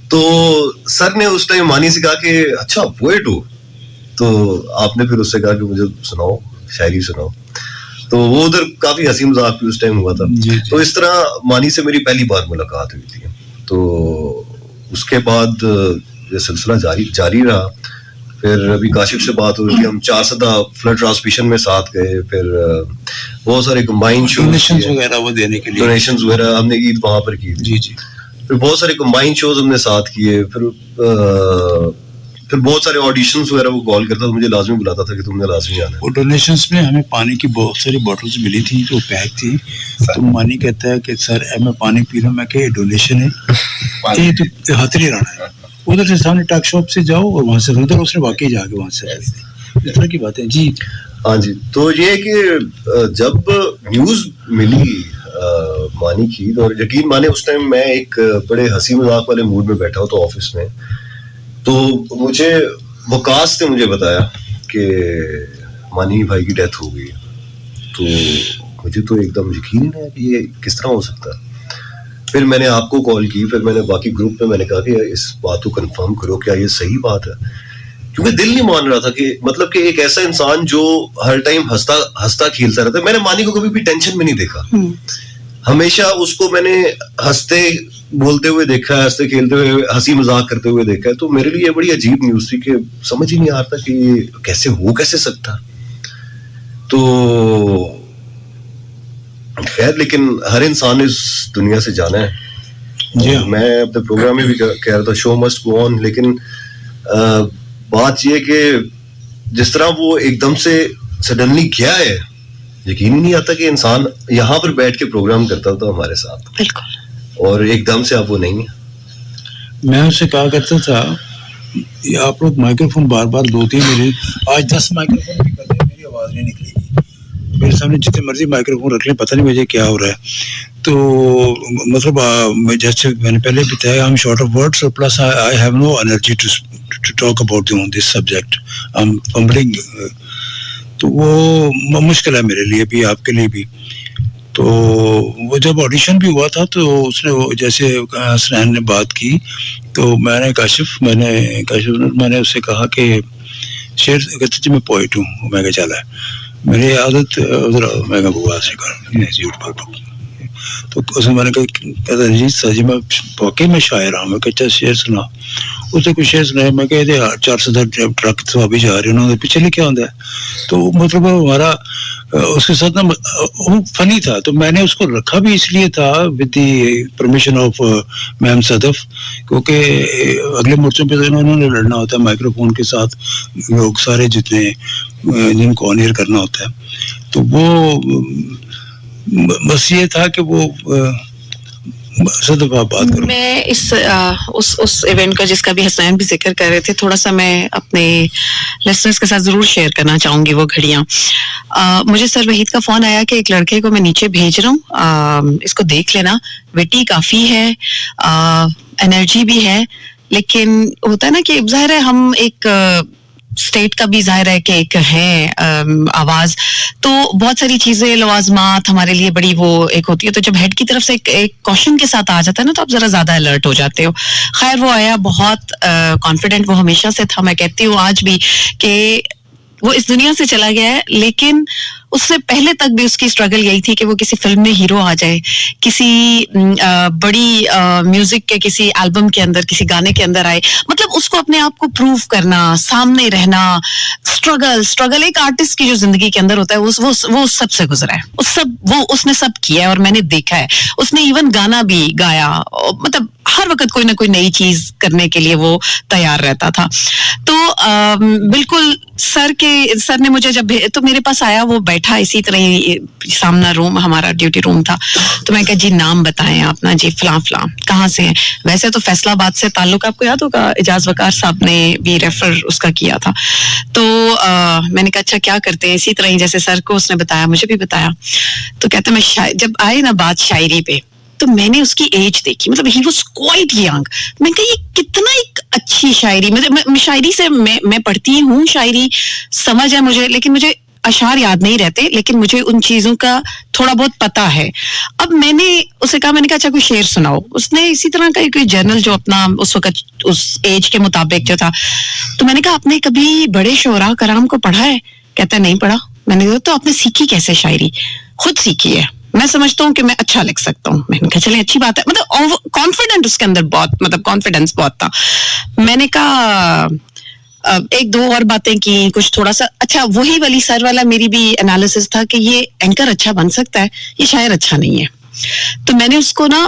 تو سر نے اس ٹائم مانی سے کہا کہ اچھا پوئٹ ہو, تو آپ نے پھر اس سے کہا کہ مجھے سناؤ, شاعری سناؤ. تو وہ ادھر کافی ہنسی مذاق بھی اس ٹائم ہوا تھا. تو اس طرح مانی سے میری پہلی بار ملاقات ہوئی تھی. تو اس کے بعد یہ سلسلہ جاری رہا. پھر ابھی کاشف سے بات ہوئی تھی, ہم 4 سدہ فلڈ ٹرانسمیشن میں ساتھ گئے. پھر بہت سارے کمبائن شوز وغیرہ وہ دینے کے لیے, ڈونیشنز وغیرہ ہم نے عید وہاں پر کی. جی جی. پھر بہت سارے کمبائن شوز ہم نے ساتھ کیے. پھر بہت سارے آڈیشنز وغیرہ وہ کال کرتا تو مجھے لازمی بلاتا تھا کہ تم نے لازمی آنا ہے. وہ ڈونیشنس میں ہمیں پانی کی بہت ساری بوٹلز ملی تھی جو پیک تھی. تو مانی کہتا ہے کہ سر میں پانی پی رہا ہوں. میں کہ ڈونیشن ہے یہ تو ہاتھ نہیں رہنا ہے. ادھر سے سامنے ٹاک شاپ سے جاؤ اور وہاں سے ادھر اس نے واقعی جا کے وہاں سے اس طرح کی باتیں. جی ہاں جی. تو یہ کہ جب نیوز ملی مانی کی تو یقین مانے اس ٹائم میں ایک بڑے ہنسی مذاق والے موڈ میں بیٹھا ہوں تو آفس میں. تو مجھے وقاص نے مجھے بتایا کہ مانی بھائی کی ڈیتھ ہو گئی. تو مجھے تو ایک دم یقین نہیں ہے کہ یہ کس طرح ہو سکتا ہے. پھر میں نے آپ کو کال کی, پھر میں نے باقی گروپ میں نے کہا کہ اس بات کو کنفرم کرو کیا یہ صحیح بات ہے, کیونکہ دل نہیں مان رہا تھا کہ مطلب کہ ایک ایسا انسان جو ہر ٹائم ہنستا کھیلتا رہتا ہے. میں نے مانی کو کبھی بھی ٹینشن میں نہیں دیکھا, ہمیشہ اس کو میں نے ہنستے بولتے ہوئے دیکھا ہے, ہنستے کھیلتے ہوئے, ہنسی مذاق کرتے ہوئے دیکھا ہے. تو میرے لیے یہ بڑی عجیب نیوز تھی کہ سمجھ ہی نہیں آتا کہ یہ کیسے ہو کیسے سکتا. تو خیر لیکن ہر انسان اس دنیا سے جانا ہے. جی میں اپنے پروگرام میں بھی کہہ رہا تھا شو مسٹ گو آن, لیکن بات یہ کہ جس طرح وہ ایک دم سے سڈنلی گیا ہے, یقین ہی نہیں آتا کہ انسان یہاں پر بیٹھ کے پروگرام کرتا تھا ہمارے ساتھ بالکل, اور ایک دم سے اب وہ نہیں ہے. میں اس سے کہا کرتا تھا آپ لوگ مائکرو فون بار بار دو تین میرے آج 10 مائکرو فون بھی کر دیں میری آواز نہیں نکلے گی. میرے سامنے جتنے مرضی مائکرو فون رکھ لیں پتہ نہیں مجھے کیا ہو رہا ہے. تو مطلب جیسے میں نے پہلے بتایا I'm short of words, plus I have no energy to talk about this subject. I'm fumbling. تو وہ مشکل ہے میرے لیے بھی, آپ کے لیے بھی. تو وہ جب آڈیشن بھی ہوا تھا تو اس نے جیسے حسنین نے بات کی تو میں نے کاشف میں نے اس سے کہا کہ شعر کہتے تھے میں پوئٹ ہوں. میں کہا چلا ہے میری عادت ادھر میں بوا سے کر. تو اس میں نے کہا جی سر جی میں واقعی میں شاعر ہوں. میں کہتا شعر سنا. اس نے کوئی شعر سنایا. میں کہ 410 ٹرک تو ابھی جا رہے ہیں, انہوں نے پیچھے لکھا ہوتا ہے. تو مطلب ہمارا اس کے ساتھ نا وہ فنی تھا. تو میں نے اس کو رکھا بھی اس لیے تھا ود دی پرمیشن آف میم صدف, کیونکہ اگلے مورچوں پہ انہوں نے لڑنا ہوتا ہے مائکرو فون کے ساتھ, لوگ سارے جتنے جن کو آن ایئر کرنا ہوتا ہے. تو وہ بس یہ تھا کہ وہ بات کروں. میں اس ایونٹ کا جس کا بھی حسنین بھی ذکر کر رہے تھے تھوڑا سا میں اپنے لسنرز کے ساتھ ضرور شیئر کرنا چاہوں گی وہ گھڑیاں. مجھے سر وحید کا فون آیا کہ ایک لڑکے کو میں نیچے بھیج رہا ہوں, اس کو دیکھ لینا, وٹی کافی ہے, انرجی بھی ہے, لیکن ہوتا ہے نا کہ ظاہر ہے ہم ایک اسٹیٹ کا بھی ظاہر ہے کہ ایک ہے آواز, تو بہت ساری چیزیں لوازمات ہمارے لیے بڑی وہ ایک ہوتی ہے. تو جب ہیڈ کی طرف سے ایک کوشچن کے ساتھ آ جاتا ہے نا تو آپ ذرا زیادہ الرٹ ہو جاتے ہو. خیر وہ آیا بہت کانفیڈنٹ, وہ ہمیشہ سے تھا. میں کہتی ہوں آج بھی کہ وہ اس دنیا سے چلا گیا ہے, لیکن اس سے پہلے تک بھی اس کی اسٹرگل یہی تھی کہ وہ کسی فلم میں ہیرو آ جائے, کسی بڑی میوزک کے کسی البم کے اندر, کسی گانے کے اندر آئے. مطلب اس کو اپنے آپ کو پروو کرنا, سامنے رہنا, اسٹرگل ایک آرٹسٹ کی جو زندگی کے اندر ہوتا ہے وہ سب سے گزرا ہے. اس نے سب کیا ہے اور میں نے دیکھا ہے. اس نے ایون گانا بھی گایا, مطلب ہر وقت کوئی نہ کوئی نئی چیز کرنے کے لیے وہ تیار رہتا تھا. تو بالکل سر نے مجھے جب تو میرے پاس آیا, وہ بیٹھا اسی طرح ہی سامنا روم ہمارا ڈیوٹی روم تھا. تو میں کہا جی نام بتائیں آپ نا, جی فلاں فلاں, کہاں سے ہیں؟ ویسے تو فیصل آباد سے تعلق, آپ کو یاد ہوگا اعجاز وقار صاحب نے بھی ریفر اس کا کیا تھا. تو میں نے کہا اچھا کیا کرتے ہیں؟ اسی طرح ہی جیسے سر کو اس نے بتایا مجھے بھی بتایا. تو کہتے میں جب آئے نا بات شاعری پہ تو میں نے اس کی ایج دیکھی, مطلب ہی واز کوائٹ ینگ. میں کہا یہ کتنا ایک اچھی شاعری, مطلب شاعری سے میں پڑھتی ہوں, شاعری سمجھ ہے مجھے, لیکن مجھے اشعار یاد نہیں رہتے, لیکن مجھے ان چیزوں کا تھوڑا بہت پتا ہے. اب میں نے اسے کہا, میں نے کہا اچھا کوئی شعر سناؤ. اس نے اسی طرح کا کوئی جرنل جو اپنا اس وقت اس ایج کے مطابق جو تھا. تو میں نے کہا آپ نے کبھی بڑے شعراء کرام کو پڑھا ہے؟ کہتا ہے نہیں پڑھا. میں نے کہا تو آپ نے سیکھی کیسے شاعری؟ خود سیکھی ہے, میں سمجھتا ہوں کہ میں اچھا لکھ سکتا ہوں. میں نے کہا چلے اچھی بات ہے, مطلب کانفیڈنٹ اس کے اندر بہت, مطلب کانفیڈنس بہت تھا. میں نے کہا ایک دو اور باتیں کی, کچھ تھوڑا سا اچھا وہی والی سر والا میری بھی انالیسس تھا کہ یہ اینکر اچھا بن سکتا ہے, یہ شاعر اچھا نہیں ہے. تو میں نے اس کو نا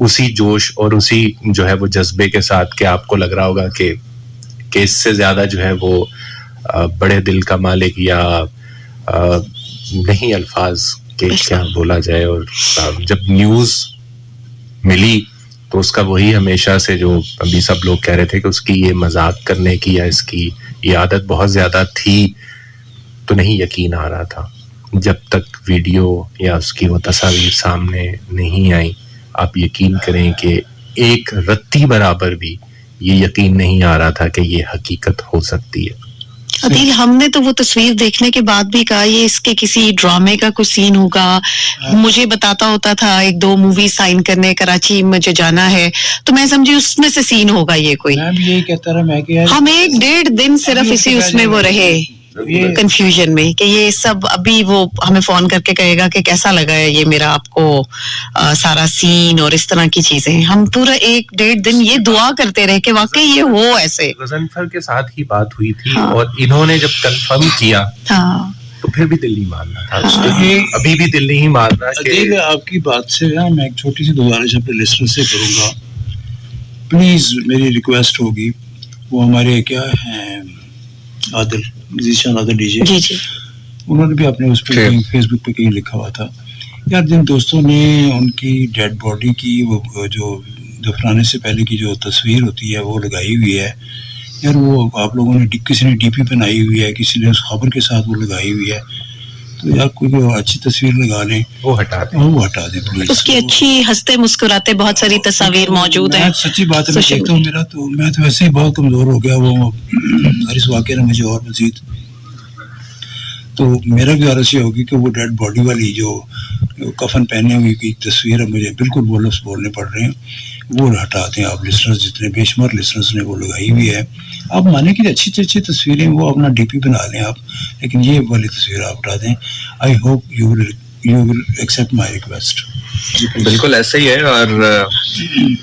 اسی جوش اور اسی جو ہے وہ جذبے کے ساتھ کہ آپ کو لگ رہا ہوگا کہ اس سے زیادہ جو ہے وہ بڑے دل کا مالک یا نہیں الفاظ کہ کیا بولا جائے. اور جب نیوز ملی تو اس کا وہی ہمیشہ سے جو ابھی سب لوگ کہہ رہے تھے کہ اس کی یہ مذاق کرنے کی یا اس کی یہ عادت بہت زیادہ تھی, تو نہیں یقین آ رہا تھا جب تک ویڈیو یا اس کی وہ تصاویر سامنے نہیں آئی. آپ یقین کریں کہ ایک رتی برابر بھی یہ یقین نہیں آ رہا تھا کہ یہ حقیقت ہو سکتی ہے. عدیل, ہم نے تو وہ تصویر دیکھنے کے بعد بھی کہا یہ اس کے کسی ڈرامے کا کوئی سین ہوگا. مجھے بتاتا ہوتا تھا 1-2 مووی سائن کرنے کراچی مجھے جانا ہے, تو میں سمجھی اس میں سے سین ہوگا یہ کوئی. میں بھی یہی کہتا رہا میں کہ ہم 1-1.5 دن صرف اسی اس میں وہ رہے کنفیوژن میں کہ یہ سب ابھی وہ ہمیں فون کر کے کہے گا کہ کیسا لگا ہے یہ میرا آپ کو سارا سین اور اس طرح کی چیزیں. ہم پورا 1-1.5 دن یہ دعا کرتے رہے کہ واقعی یہ ہو ایسے. غضنفر کے ساتھ ہی بات ہوئی تھی اور انہوں نے جب کنفرم کیا تو پھر بھی دل نہیں ماننا تھا, ابھی بھی دل نہیں ماننا. آپ کی بات سے میں ایک چھوٹی سی گزارش اپنے لسنر سے کروں گا, پلیز میری ریکویسٹ ہوگی, وہ ہمارے کیا ہیں عادل ذیشان عادل ڈی جے, انہوں نے بھی اپنے اس پہ فیس بک پہ کہیں لکھا ہوا تھا یار جن دوستوں نے ان کی ڈیڈ باڈی کی وہ جو دفنانے سے پہلے کی جو تصویر ہوتی ہے وہ لگائی ہوئی ہے یار, وہ آپ لوگوں نے کسی نے ڈی پی بنائی ہوئی ہے, کسی نے اس خبر کے ساتھ وہ لگائی ہوئی ہے, تو یار کوئی اچھی تصویر لگا لیں, وہ ہٹا دیں پلیز. اس کی اچھی ہنستے مسکراتے بہت ساری تصاویر موجود ہیں. سچی بات ہے, میں دیکھتا ہوں میں تو ویسے ہی بہت کمزور ہو گیا, وہ اس واقعے نے مجھے اور مزید, تو میرا بھی عرض یہ ہوگی کہ وہ ڈیڈ باڈی والی جو کفن پہنے ہوئی کی تصویر ہے مجھے بالکل وہ لفظ بولنے پڑ رہے ہیں, وہ ہٹا دیں آپ لسنرز, جتنے بے شمار لسنرز نے وہ لگائی ہوئی ہے. آپ مانیں کہ اچھی اچھی تصویریں وہ اپنا ڈی پی بنا لیں آپ, لیکن یہ والی تصویر آپ ہٹا دیں. I hope you will accept my request. بالکل ایسا ہی ہے, اور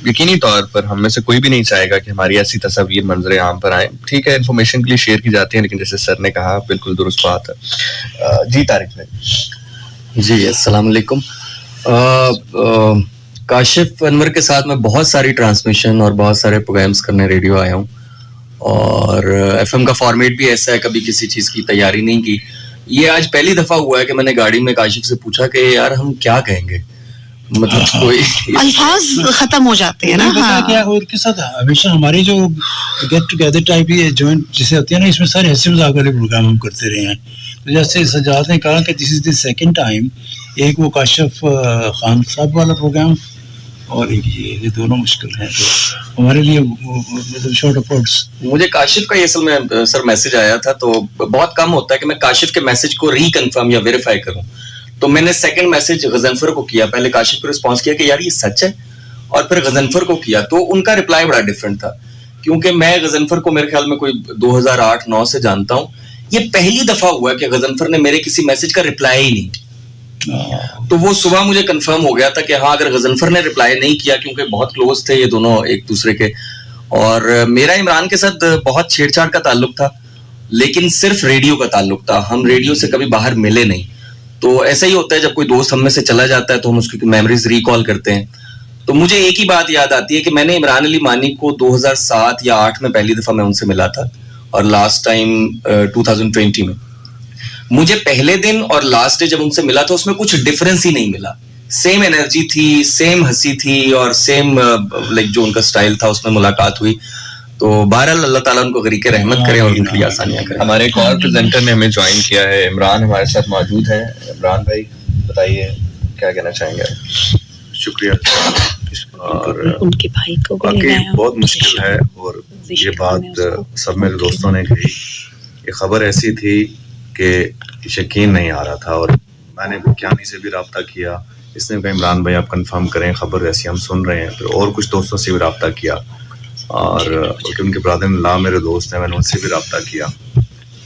یقینی طور پر ہم میں سے کوئی بھی نہیں چاہے گا کہ ہماری ایسی تصاویر منظر عام پر آئیں. ٹھیک ہے, انفارمیشن کے لیے شیئر کی جاتی ہیں, لیکن جیسے سر نے کہا بالکل درست بات ہے. جی طارق بھائی. جی السلام علیکم. کاشف انور کے ساتھ میں بہت ساری ٹرانسمیشن اور بہت سارے پروگرامس کرنے ریڈیو آیا ہوں, اور ایف ایم کا فارمیٹ بھی ایسا ہے, کبھی کسی چیز کی تیاری نہیں کی. یہ آج پہلی دفعہ ہوا ہے کہ میں نے گاڑی میں کاشف سے پوچھا کہ یار ہم کیا کہیں گے, مطلب کوئی الفاظ ختم ہو جاتے ہیں نا. کیا اور کے ساتھ ہمیشہ ہماری جو گیٹ ٹوگیدر ٹائپ یہ جوائنٹ جسے ہوتی ہے نا, اس میں سارے ہنسی مذاق والے پروگرام ہم کرتے رہے ہیں. تو جیسے سجاد نے کہا کہ دس از دی سیکنڈ ٹائم, ایک وہ کاشف خان صاحب والا پروگرام اور یہ دونوں مشکل ہیں, تو ہمارے لیے مطلب شارٹ آف ورڈس. مجھے کاشف کا یہ اصل میں سر میسج آیا تھا, تو بہت کم ہوتا ہے کہ میں کاشف کے میسج کو ری کنفرم یا ویریفائی کروں, تو میں نے سیکنڈ میسج غضنفر کو کیا, پہلے کاشف کو رسپانس کیا کہ یار یہ سچ ہے, اور پھر غضنفر کو کیا, تو ان کا رپلائی بڑا ڈفرینٹ تھا, کیونکہ میں غضنفر کو میرے خیال میں کوئی 2008-9 سے جانتا ہوں. یہ پہلی دفعہ ہوا کہ غضنفر نے میرے کسی میسج کا رپلائی ہی نہیں. تو وہ صبح مجھے کنفرم ہو گیا تھا کہ ہاں اگر غضنفر نے رپلائی نہیں کیا, کیونکہ بہت کلوز تھے یہ دونوں ایک دوسرے کے, اور میرا عمران کے ساتھ بہت چھیڑ چھاڑ کا تعلق تھا, لیکن صرف ریڈیو کا تعلق تھا, ہم ریڈیو سے کبھی باہر ملے نہیں. تو ایسا ہی ہوتا ہے جب کوئی دوست ہم میں سے چلا جاتا ہے تو ہم اس کی میموریز ریکال کرتے ہیں. تو مجھے ایک ہی بات یاد آتی ہے کہ میں نے عمران علی مانی کو 2007 یا 2008 میں پہلی دفعہ میں ان سے ملا تھا, اور لاسٹ ٹائم 2020 میں. مجھے پہلے دن اور لاسٹ ڈے جب ان سے ملا تھا اس میں کچھ ڈفرینس ہی نہیں ملا, سیم انرجی تھی, سیم ہنسی تھی, اور سیم لائک جو ان کا سٹائل تھا اس میں ملاقات ہوئی. تو بہرحال اللہ تعالیٰ ان کو غریق رحمت کرے اور ان کے لیے آسانیاں کرے. ہمارے ایک اور پریزنٹر نے ہمیں جوائن کیا ہے, عمران ہمارے ساتھ موجود ہیں. عمران بھائی بتائیے کیا کہنا چاہیں گے. شکریہ. اور ان کے بھائی کو باقی بہت مشکل ہے, اور یہ بات سب میرے دوستوں نے کہی, یہ خبر ایسی تھی کہ یقین نہیں آ رہا تھا, اور میں نے کیانی سے بھی رابطہ کیا, اس نے کہا عمران بھائی آپ کنفرم کریں, خبر ایسی ہم سن رہے ہیں. پھر اور کچھ دوستوں سے بھی رابطہ کیا, اور بلکہ ان کے برادر اللہ میرے دوست ہیں, میں نے ان سے بھی رابطہ کیا.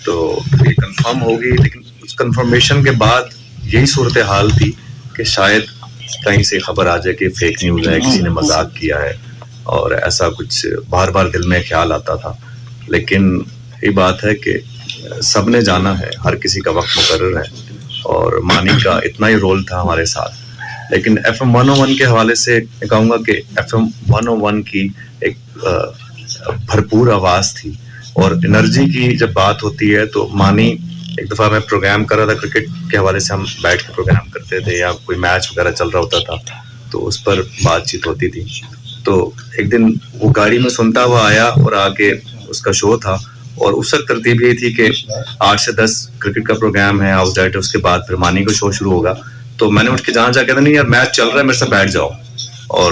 تو یہ کنفرم ہوگی, لیکن اس کنفرمیشن کے بعد یہی صورتحال تھی کہ شاید کہیں سے خبر آ جائے کہ فیک نیوز ہے, کسی نے مذاق کیا ہے, اور ایسا کچھ بار بار دل میں خیال آتا تھا. لیکن یہ بات ہے کہ سب نے جانا ہے, ہر کسی کا وقت مقرر ہے, اور مانی کا اتنا ہی رول تھا ہمارے ساتھ, لیکن FM 101 کے حوالے سے میں کہوں گا کہ FM 101 کی ایک بھرپور آواز تھی, اور انرجی کی جب بات ہوتی ہے تو مانی ایک دفعہ میں پروگرام کر رہا تھا کرکٹ کے حوالے سے, ہم بیٹھ کے پروگرام کرتے تھے یا کوئی میچ وغیرہ چل رہا ہوتا تھا تو اس پر بات چیت ہوتی تھی. تو ایک دن وہ گاڑی میں سنتا ہوا آیا اور آگے اس کا شو تھا, اور اس وقت ترتیب یہ تھی کہ 8 سے 10 کرکٹ کا پروگرام ہے ہاؤس ڈائٹ, اس کے بعد پھر مانی کا شو شروع ہوگا. تو میں نے اٹھ کے جہاں جا کے نہیں یار میچ چل رہا ہے میرے سے بیٹھ جاؤ اور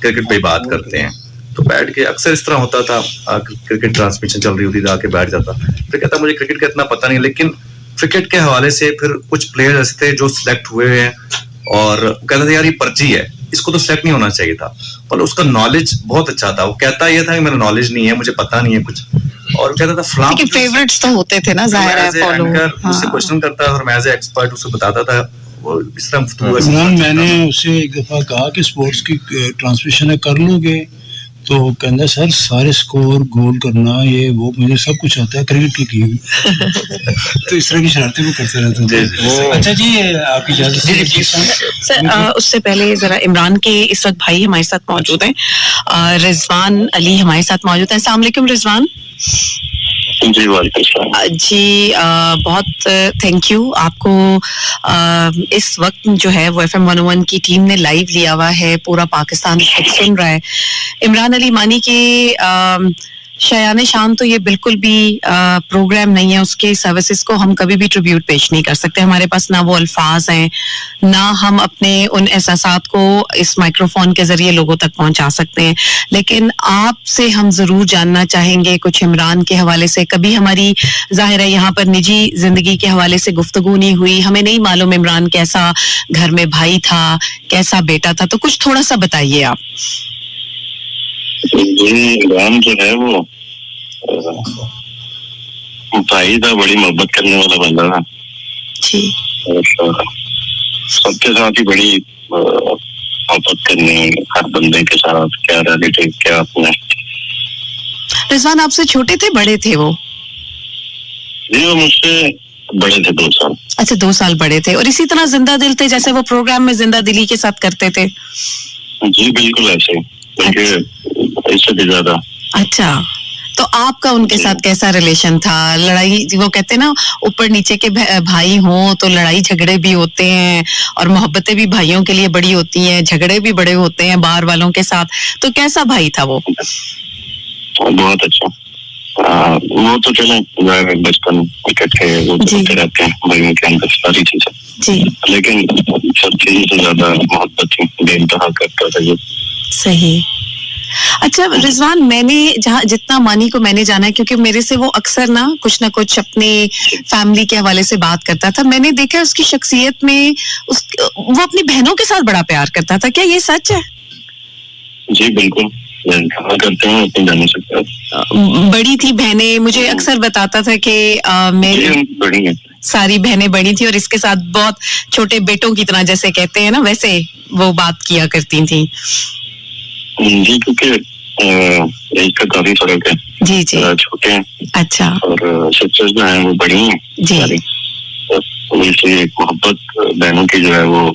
کرکٹ پہ ہی بات کرتے ہیں. تو بیٹھ کے اکثر اس طرح ہوتا تھا, کرکٹ ٹرانسمیشن چل رہی ہوتی تھی, آ کے بیٹھ جاتا. پھر کہتا مجھے کرکٹ کا اتنا پتہ نہیں, لیکن کرکٹ کے حوالے سے پھر کچھ پلیئر ایسے تھے جو سلیکٹ ہوئے ہیں اور کہتا تھا یار یہ پرچی ہے, اس کو تو سلیکٹ نہیں ہونا چاہیے تھا, اور اس کا نالج بہت اچھا تھا. وہ کہتا یہ تھا کہ میرا نالج نہیں ہے, مجھے پتہ نہیں ہے کچھ, اور کہتا تھا فلاں فیورٹس تو ہوتے تھے نا, ظاہر ہے فالو اس سے کوشچن کرتا اور میں ایز اے ایکسپرٹ اسے بتاتا تھا. وہ اس طرح عمران میں نے اسے ایک دفعہ کہا کہ اسپورٹس کی ٹرانسمیشن کر لو گے, تو کہنا سر سارے سکور گول کرنا یہ وہ مجھے سب کچھ آتا ہے کرکٹ کی تو اس طرح کی شرارتیں وہ کرتے رہتے ہیں. اچھا جی آپ کی اجازت سر, اس سے پہلے ذرا عمران کے اس وقت بھائی ہمارے ساتھ موجود ہیں, رضوان علی ہمارے ساتھ موجود ہیں. السلام علیکم رضوان. جی وعلیکم السلام. جی بہت تھینک یو آپ کو. اس وقت جو ہے وہ FM 101 کی ٹیم نے لائیو لیا ہوا ہے, پورا پاکستان سن رہا ہے. عمران علی مانی کے شایان شان تو یہ بالکل بھی پروگرام نہیں ہے, اس کے سروسز کو ہم کبھی بھی ٹریبیوٹ پیش نہیں کر سکتے. ہمارے پاس نہ وہ الفاظ ہیں, نہ ہم اپنے ان احساسات کو اس مائکروفون کے ذریعے لوگوں تک پہنچا سکتے ہیں. لیکن آپ سے ہم ضرور جاننا چاہیں گے کچھ عمران کے حوالے سے. کبھی ہماری ظاہر ہے یہاں پر نجی زندگی کے حوالے سے گفتگو نہیں ہوئی, ہمیں نہیں معلوم عمران کیسا گھر میں بھائی تھا, کیسا بیٹا تھا, تو کچھ تھوڑا سا بتائیے آپ. جی عمران جو ہے وہ بھائی تھا, بڑی محبت کرنے والا بندہ تھا جی, سب کے ساتھ ہی بڑی محبت کرنے, ہر بندے کے ساتھ, کیا ریلیٹیو کیا اپنے. رضوان آپ سے چھوٹے تھے بڑے تھے وہ؟ جی وہ مجھ سے بڑے تھے 2 سال. اچھا 2 سال بڑے تھے, اور اسی طرح زندہ دل تھے جیسے وہ پروگرام میں زندہ دلی کے ساتھ کرتے تھے؟ جی بالکل ایسے ہی, بلکہ اس سے بھی زیادہ. اچھا, تو آپ کا ان کے ساتھ کیسا ریلیشن تھا؟ لڑائی, وہ کہتے ہیں نا اوپر نیچے کے بھائی ہوں تو لڑائی جھگڑے بھی ہوتے ہیں, اور محبتیں بھی بھائیوں کے لیے بڑی ہوتی ہیں, جھگڑے بھی بڑے ہوتے ہیں باہر والوں کے ساتھ, تو کیسا بھائی تھا وہ؟ بہت اچھا. وہ تو چلیں بچپن اکٹھے وہ ہوتے رہتے ہیں بھائیوں کے اندر ساری چیزیں جی, لیکن سب چیزوں سے زیادہ محبت تھی, بے انتہا کرتا تھا یہ. صحیح. اچھا رضوان, میں نے جہاں جتنا مانی کو میں نے جانا ہے, کیونکہ میرے سے وہ اکثر نا کچھ نہ کچھ اپنی فیملی کے حوالے سے بات کرتا تھا, میں نے دیکھا اس کی شخصیت میں وہ اپنی بہنوں کے ساتھ بڑا پیار کرتا تھا, کیا یہ سچ ہے؟ جی بالکل کرتے ہیں, اپنی جانے سے بڑی تھی بہنیں, مجھے اکثر بتاتا تھا کہ میری ساری بہنیں بڑی تھی اور اس کے ساتھ بہت چھوٹے بیٹوں کی طرح جیسے کہتے ہیں نا ویسے وہ بات کیا کرتی تھیں. جی کیونکہ ایج کا کافی فرق ہے. جی جی, چھوٹے ہیں. اچھا, اور سسٹرز جو ہیں وہ بڑی ہیں. جی, اس لیے محبت بہنوں کی جو ہے وہ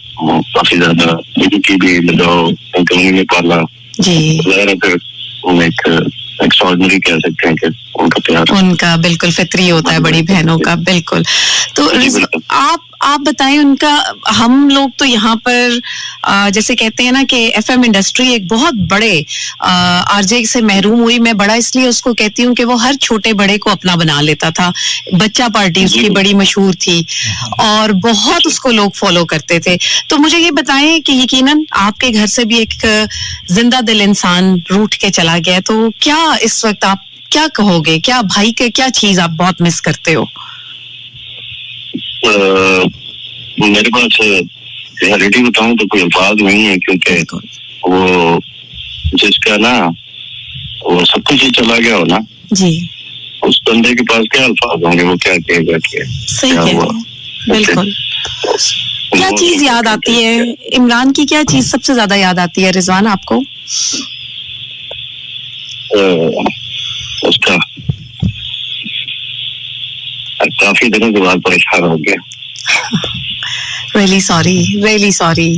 کافی زیادہ, ان کی بھی لگاؤ میں پالا جی, پھر ایک ایکسٹراڈنری کہہ سکتے ہیں کہ ان کا پیار ان کا بالکل فطری ہوتا ہے بڑی بہنوں کا. بالکل. تو آپ بتائیں ان کا, ہم لوگ تو یہاں پر جیسے کہتے ہیں نا کہ FM انڈسٹری ایک بہت بڑے RJ سے محروم ہوئی. میں بڑا اس لیے اس کو کہتی ہوں کہ وہ ہر چھوٹے بڑے کو اپنا بنا لیتا تھا. بچہ پارٹی اس کی بڑی مشہور تھی اور بہت اس کو لوگ فالو کرتے تھے. تو مجھے یہ بتائیں کہ یقیناً آپ کے گھر سے بھی ایک زندہ دل انسان روٹھ کے چلا گیا, تو کیا اس وقت آپ کیا کہو گے, کیا بھائی کے کیا چیز آپ بہت مس کرتے ہو؟ میرے پاس ریئلٹی بتاؤں تو کوئی الفاظ نہیں ہے, کیونکہ وہ جس کا نا وہ سب کچھ ہی چلا گیا ہو نا جی, اس بندے کے پاس کیا الفاظ ہوں گے, وہ کیا کہے گا کہ صحیح ہے. بالکل. کیا چیز یاد آتی ہے عمران کی, کیا چیز سب سے زیادہ یاد آتی ہے رضوان آپ کو؟ اس کا کافی دنوں کے بعد پریشان ہو گیا. Really sorry.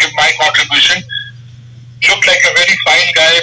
give my contribution. Looked like a very fine guy.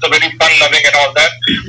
so very fun loving and all that,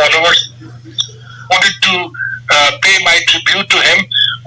followers, wanted to pay my tribute to him,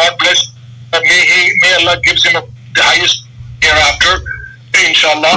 God bless, may Allah gives him the highest hereafter inshallah.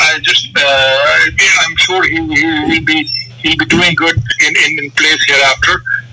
I just I'm sure he'll be doing good in place hereafter.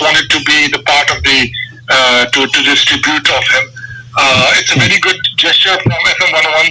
wanted to be the part of the to this tribute of him. It's a very good gesture from FM 101.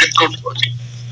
It's good.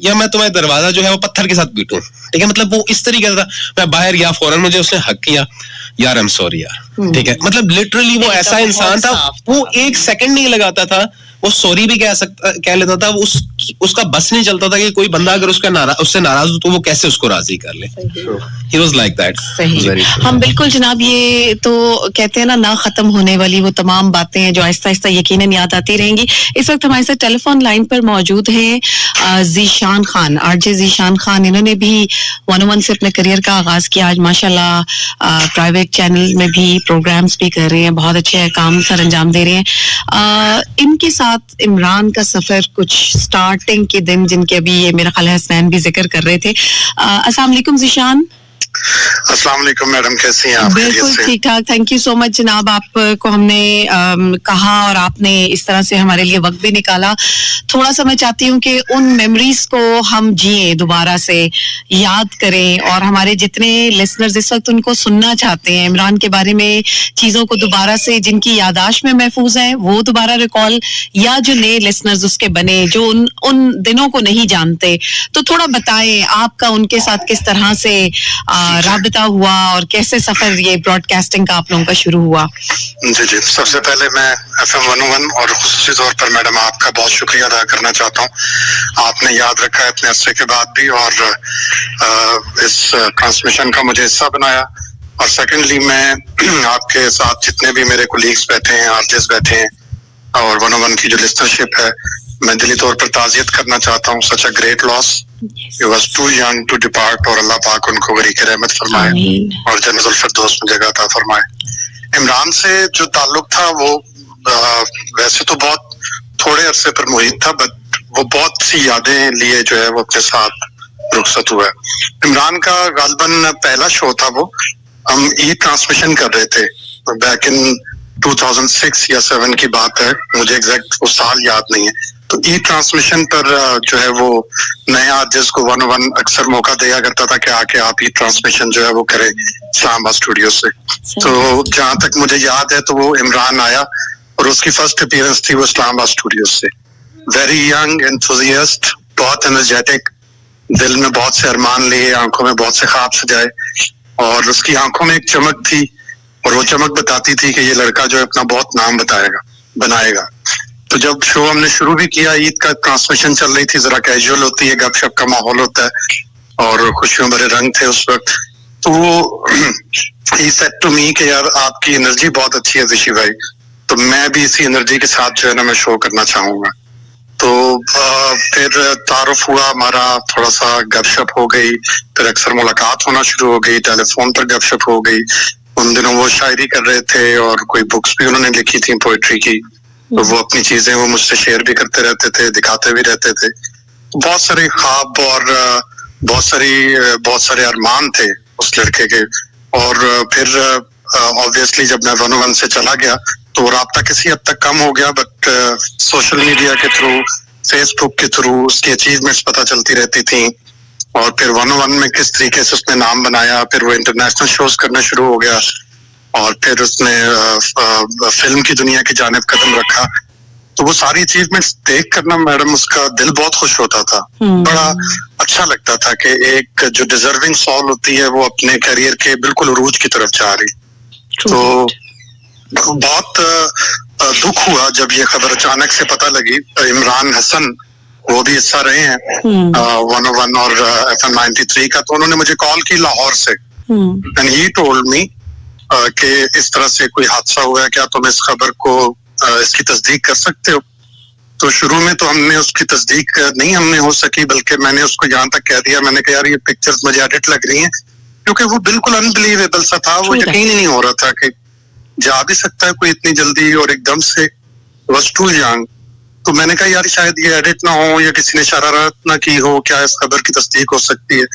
یا میں تمہارا دروازہ جو ہے وہ پتھر کے ساتھ پیٹوں. ٹھیک ہے, مطلب وہ اس طریقے سے تھا. میں باہر گیا, فوراً مجھے اس نے حق کیا, یار آئی ایم سوری یار. ٹھیک ہے, مطلب لٹرلی وہ ایسا انسان تھا, وہ ایک سیکنڈ نہیں لگاتا تھا, وہ سوری بھی کہہ لیتا تھا. اس کا بس نہیں چلتا تھا کہ کوئی بندہ اگر اس سے ناراض ہو تو وہ کیسے اس کو راضی کر لے. He was like that. صحیح. ہم بالکل جناب, یہ تو کہتے ہیں نا ختم ہونے والی وہ تمام باتیں ہیں جو آہستہ آہستہ یقیناً یاد آتی رہیں گی. اس وقت ہمارے ساتھ ٹیلی فون لائن پر موجود ہیں ذیشان خان, آر جے ذیشان خان. انہوں نے بھی 101 سے اپنے کریئر کا آغاز کیا. آج ماشاءاللہ پرائیویٹ چینل میں بھی پروگرامز بھی کر رہے ہیں, بہت اچھے کام سر انجام دے رہے ہیں. ان کے ساتھ عمران کا سفر کچھ سٹارٹنگ کے دن جن کے ابھی یہ میرا خیال ہے حسنین بھی ذکر کر رہے تھے. السلام علیکم ذیشان. السلام علیکم میڈم, کیسی ہیں آپ؟ بالکل ٹھیک ٹھاک, تھینک یو سو مچ جناب. آپ کو ہم نے کہا اور آپ نے اس طرح سے ہمارے لیے وقت بھی نکالا. تھوڑا سا میں چاہتی ہوں کہ ان میموریز کو ہم جئیں, دوبارہ سے یاد کریں, اور ہمارے جتنے لسنرز اس وقت ان کو سننا چاہتے ہیں عمران کے بارے میں, چیزوں کو دوبارہ سے جن کی یاداشت میں محفوظ ہیں وہ دوبارہ ریکال, یا جو نئے لسنرز اس کے بنے جو ان دنوں کو نہیں جانتے, تو تھوڑا بتائیں آپ کا ان کے ساتھ کس طرح سے رابطہ ہوا اور کیسے سفر یہ براڈ کاسٹنگ کا آپ لوگوں کا شروع ہوا. جی, سب سے پہلے میں FM 101 اور خصوصی طور پر میڈم آپ کا بہت شکریہ ادا کرنا چاہتا ہوں. آپ نے یاد رکھا ہے اتنے عرصے کے بعد بھی, اور اس ٹرانسمیشن کا مجھے حصہ بنایا. اور سیکنڈلی میں آپ کے ساتھ جتنے بھی میرے کولیگز بیٹھے ہیں, آرٹسٹ بیٹھے ہیں, اور 101 کی جو لسنرشپ ہے, میں دلی طور پر تعزیت کرنا چاہتا ہوں. Such a great loss. He was too young to depart, اور اللہ پاک ان کو غریق رحمت فرمائے اور جنت الفردوس میں جگہ عطا فرمائے. عمران سے جو تعلق تھا وہ ویسے تو بہت تھوڑے عرصے پر محیط تھا, بٹ وہ بہت سی یادیں لیے جو ہے وہ اپنے ساتھ رخصت ہوا ہے. عمران کا غالباً پہلا شو تھا, وہ ہم ٹرانسمیشن کر رہے تھے بیک ان 2006 یا 7 کی بات ہے, مجھے ایگزیکٹ وہ سال یاد نہیں ہے. تو ٹرانسمیشن پر جو ہے وہ نئے آرٹسٹ کو 101 اکثر موقع دیا کرتا تھا کہ آ کے آپ ٹرانسمیشن جو ہے وہ کرے اسلام آباد اسٹوڈیو سے. تو جہاں تک مجھے یاد ہے تو وہ عمران آیا, اور اس کی فرسٹ اپیئرنس تھی وہ اسلام آباد اسٹوڈیو سے. ویری ینگ انتھوزیسٹ, بہت انرجیٹک, دل میں بہت سے ارمان لیے, آنکھوں میں بہت سے خواب سجائے, اور اس کی آنکھوں میں ایک چمک تھی, اور وہ چمک بتاتی تھی کہ یہ لڑکا جو ہے اپنا بہت نام بنائے گا. تو جب شو ہم نے شروع بھی کیا, عید کا ٹرانسمیشن چل رہی تھی, ذرا کیجول ہوتی ہے, گپ شپ کا ماحول ہوتا ہے, اور خوشیوں بھرے رنگ تھے اس وقت. تو وہ ہی سیڈ ٹو می کہ یار آپ کی انرجی بہت اچھی ہے ذیشی بھائی, تو میں بھی اسی انرجی کے ساتھ جو ہے نا میں شو کرنا چاہوں گا. تو پھر تعارف ہوا ہمارا, تھوڑا سا گپ شپ ہو گئی, پھر اکثر ملاقات ہونا شروع ہو گئی, ٹیلی فون پر گپ شپ ہو گئی. ان دنوں وہ شاعری کر رہے تھے, اور کوئی بکس بھی انہوں نے لکھی تھیں پوئٹری کی, تو وہ اپنی چیزیں وہ مجھ سے شیئر بھی کرتے رہتے تھے, دکھاتے بھی رہتے تھے. بہت سارے خواب اور بہت سارے ارمان تھے اس لڑکے کے. اور پھر آبویسلی جب میں 101 سے چلا گیا تو وہ رابطہ کسی حد تک کم ہو گیا, بٹ سوشل میڈیا کے تھرو, فیس بک کے تھرو اس کی اچیومنٹس پتہ چلتی رہتی تھیں. اور پھر 101 میں کس طریقے سے اس نے نام بنایا, پھر وہ انٹرنیشنل شوز کرنا شروع ہو گیا, اور پھر اس نے فلم کی دنیا کی جانب قدم رکھا. تو وہ ساری اچیومنٹس دیکھ کر نا میڈم اس کا دل بہت خوش ہوتا تھا, بڑا اچھا لگتا تھا کہ ایک جو ڈیزرونگ سول ہوتی ہے وہ اپنے کیریئر کے بالکل عروج کی طرف جا رہی. تو بہت دکھ ہوا جب یہ خبر اچانک سے پتہ لگی. عمران حسن وہ بھی حصہ رہے ہیں 101 اور FM 93 کا, تو انہوں نے مجھے کال کی لاہور سے, اینڈ ہی ٹولڈ می کہ اس طرح سے کوئی حادثہ ہوا ہے, کیا تم اس خبر کو اس کی تصدیق کر سکتے ہو. تو شروع میں تو ہم نے اس کی تصدیق نہیں ہم نے ہو سکی, بلکہ میں نے اس کو یہاں تک کہہ دیا, میں نے کہا یار یہ پکچرز مجھے ایڈٹ لگ رہی ہیں, کیونکہ وہ بالکل انبلیویبل سا تھا, وہ یقین ہی نہیں ہو رہا تھا کہ جا بھی سکتا ہے کوئی اتنی جلدی, اور ایک دم سے واز ٹو ینگ. تو میں نے کہا یار شاید یہ ایڈٹ نہ ہو یا کسی نے شرارت نہ کی ہو, کیا اس خبر کی تصدیق ہو سکتی ہے.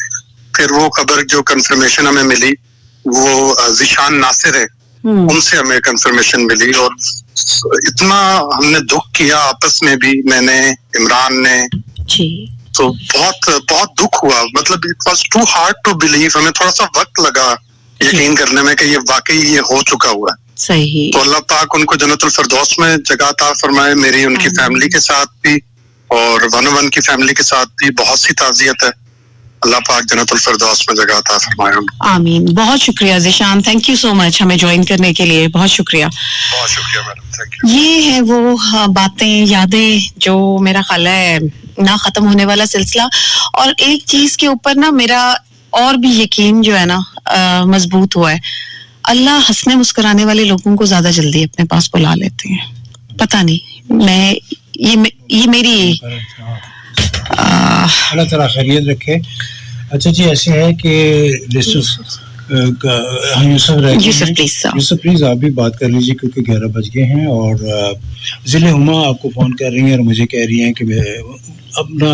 پھر وہ خبر جو کنفرمیشن ہمیں ملی وہ ذیشان ناصر ہے, ان سے ہمیں کنفرمیشن ملی, اور اتنا ہم نے دکھ کیا آپس میں بھی, میں نے, عمران نے, تو بہت بہت دکھ ہوا. مطلب it was too hard to believe, ہمیں تھوڑا سا وقت لگا یقین کرنے میں کہ یہ واقعی یہ ہو چکا ہوا ہے. صحیح. تو اللہ پاک ان کو جنت الفردوس میں جگہ عطا فرمائے, میری ان کی فیملی کے ساتھ بھی اور 101 کی فیملی کے ساتھ بھی بہت سی تعزیت ہے. اللہ پاک جنت الفردوس میں جگہ عطا فرمائے. آمین. بہت شکریہ ذیشان, تھینک یو سو مچ ہمیں جوائن کرنے کے لیے, بہت شکریہ. بہت شکریہ میڈم, تھینک یو. یہ ہے وہ باتیں, یادیں جو میرا خیال ہے نہ ختم ہونے والا سلسلہ. اور ایک چیز کے اوپر نا میرا اور بھی یقین جو ہے نا مضبوط ہوا ہے, اللہ ہنسنے مسکرانے والے لوگوں کو زیادہ جلدی اپنے پاس بلا لیتے ہیں. پتہ نہیں, میں یہ میری اللہ تعالیٰ خیریت رکھے. اچھا جی, ایسے ہے کہ یوسف پلیز آپ بھی بات کر لیجیے کیونکہ 11 بج گئے ہیں. اور ضلع ہما آپ کو فون کر رہی ہیں اور مجھے کہہ رہی ہیں کہ اپنا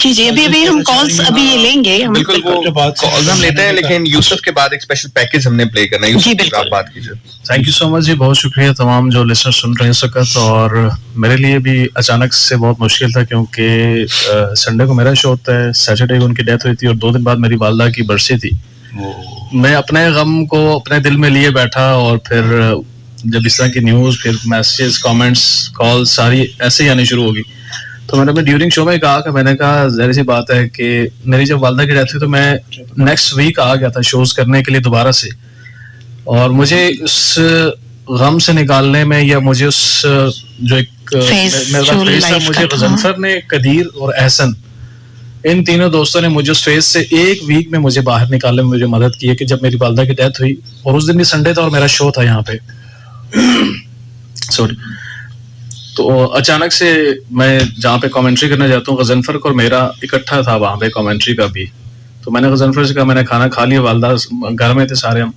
جی ابھی ہم کالز ابھی یہ لیں گے. بالکل وہ کالز ہم لیتے ہیں, لیکن یوسف کے بعد ایک اسپیشل پیکج ہم نے پلے کرنا ہے. جی بالکل, آپ بات کیجیے. تھینک یو سو مچ جی, بہت شکریہ تمام جو لسنر سن رہے ہیں اس وقت. اور میرے لیے بھی اچانک سے بہت مشکل تھا کیونکہ سنڈے کو میرا شو ہوتا ہے, سیٹرڈے کو ان کی ڈیتھ ہوئی تھی اور 2 دن بعد میری والدہ کی برسی تھی. میں اپنے غم کو اپنے دل میں لیے بیٹھا اور پھر جب اس طرح کی نیوز, پھر میسیجز, کامنٹس, کال ساری ایسے ہی آنی شروع ہوگی. تو میں نے ڈیورنگ شو میں کہا کہ میں نے کہا ظاہر سی بات ہے کہ میری جب والدہ کی ڈیتھ ہوئی تو میں نیکسٹ ویک آ گیا تھا شوز کرنے کے لیے دوبارہ سے. اور مجھے اس غم سے نکالنے میں یا مجھے اس جو ایک میرا فیس تھا, مجھے غضنفر نے, قدیر اور احسن, ان تینوں دوستوں نے مجھے اس فیس سے 1 ویک میں مجھے باہر نکالنے میں مجھے مدد کی ہے. کہ جب میری والدہ کی ڈیتھ ہوئی اور اس دن بھی سنڈے تھا اور میرا شو تھا یہاں پہ سوری, تو اچانک سے میں جہاں پہ کامنٹری کرنے جاتا ہوں, غضنفر اور میرا اکٹھا تھا وہاں پہ کامنٹری کا بھی. تو میں نے غضنفر سے کہا میں نے کھانا کھا لیا, والدہ گھر میں تھے سارے ہم,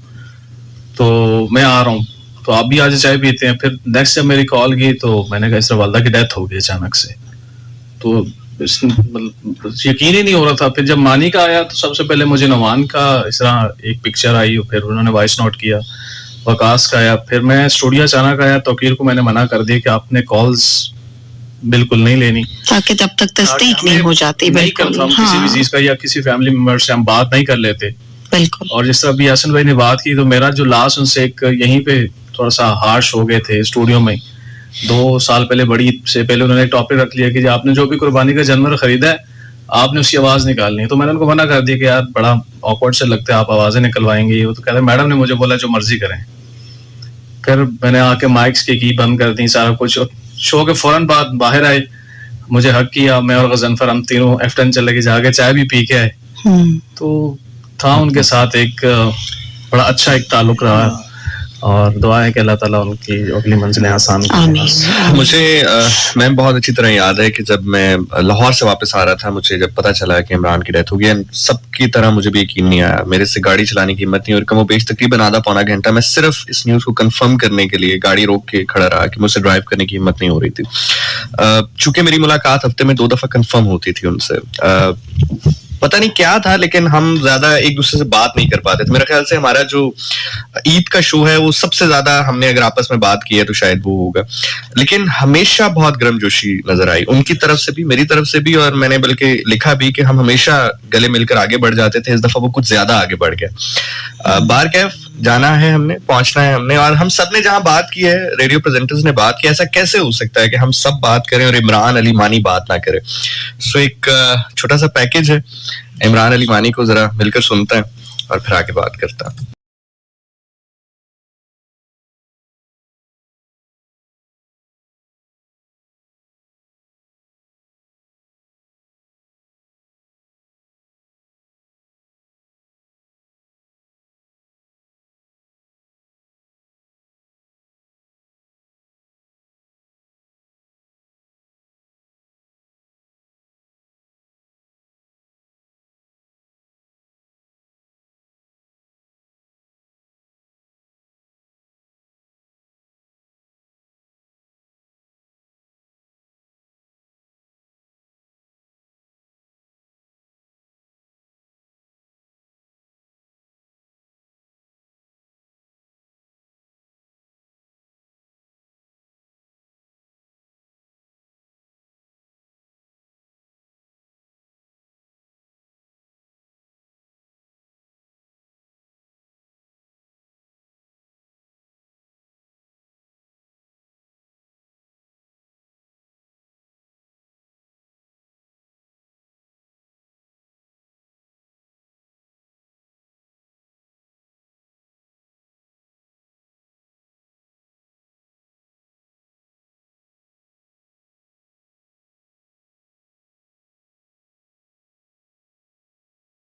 تو میں آ رہا ہوں تو آپ بھی آج چائے پیتے ہیں. پھر نیکسٹ جب میری کال کی تو میں نے کہا اس طرح والدہ کی ڈیتھ ہو گئی اچانک سے. تو یقین ہی نہیں ہو رہا تھا. پھر جب مانی کا آیا تو سب سے پہلے مجھے نوان کا اس طرح ایک پکچر آئی, پھر انہوں نے وائس نوٹ کیا. وقاص کا آیا, پھر میں اسٹوڈیو اچانک آیا. توقیر کو میں نے منع کر دیا کہ آپ نے کالز بالکل نہیں لینی تاکہ جب تک تصدیق نہیں ہو جاتی بالکل کسی بھی چیز کا یا کسی فیملی ممبر سے ہم بات نہیں کر لیتے بالکل. اور جس طرح بھی یاسین بھائی نے بات کی تو میرا جو لاسٹ ان سے ایک یہیں پہ تھوڑا سا ہارش ہو گئے تھے اسٹوڈیو میں 2 سال پہلے. بڑی سے پہلے انہوں نے ایک ٹاپک رکھ لیا کہ آپ نے جو بھی قربانی کا جانور خریدا ہے آپ نے اس کی آواز نکالنی ہے. تو میں نے ان کو منع کر دیا کہ یار بڑا آکورڈ سے لگتا ہے, آپ آوازیں نکلوائیں گے. وہ تو کہتے ہیں میڈم نے مجھے بولا جو مرضی کریں. پھر میں نے آ کے مائکس کی بند کر دی سارا کچھ. شو کے فوراً بعد باہر آئے, مجھے حق کیا, میں اور غضنفر ہم تینوں F10 چلے کے جا کے چائے بھی پی کے آئے. تو تھا ان کے ساتھ ایک بڑا اچھا ایک تعلق رہا اور دعا ہے کہ اللہ تعالیٰ ان کی اگلی منزلیں آسان کرے. مجھے میں بہت اچھی طرح یاد ہے کہ جب میں لاہور سے واپس آ رہا تھا, مجھے جب پتا چلا کہ عمران کی ڈیتھ ہو گئی, سب کی طرح مجھے بھی یقین نہیں آیا. میرے سے گاڑی چلانے کی ہمت نہیں, اور کم و بیش تقریباً آدھا پونا گھنٹہ میں صرف اس نیوز کو کنفرم کرنے کے لیے گاڑی روک کے کھڑا رہا کہ مجھ سے ڈرائیو کرنے کی ہمت نہیں ہو رہی تھی. چونکہ میری ملاقات ہفتے میں 2 دفعہ کنفرم ہوتی تھی ان سے, پتہ نہیں کیا تھا, لیکن ہم زیادہ ایک دوسرے سے بات نہیں کر پاتے تھے. میرے خیال سے ہمارا جو عید کا شو ہے وہ سب سے زیادہ ہم نے اگر آپس میں بات کی ہے تو شاید وہ ہوگا. لیکن ہمیشہ بہت گرم جوشی نظر آئی ان کی طرف سے بھی, میری طرف سے بھی, اور میں نے بلکہ لکھا بھی کہ ہم ہمیشہ گلے مل کر آگے بڑھ جاتے تھے. اس دفعہ وہ کچھ زیادہ آگے بڑھ گیا. بار کیف جانا ہے ہم نے, پہنچنا ہے ہم نے, اور ہم سب نے جہاں بات کی ہے, ریڈیو پریزنٹرز نے بات کی, ایسا کیسے ہو سکتا ہے کہ ہم سب بات کریں اور عمران علی مانی بات نہ کرے. سو ایک چھوٹا سا پیکج ہے, عمران علی مانی کو ذرا مل کر سنتا ہے اور پھر آگے بات کرتا ہے.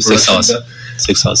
6 hours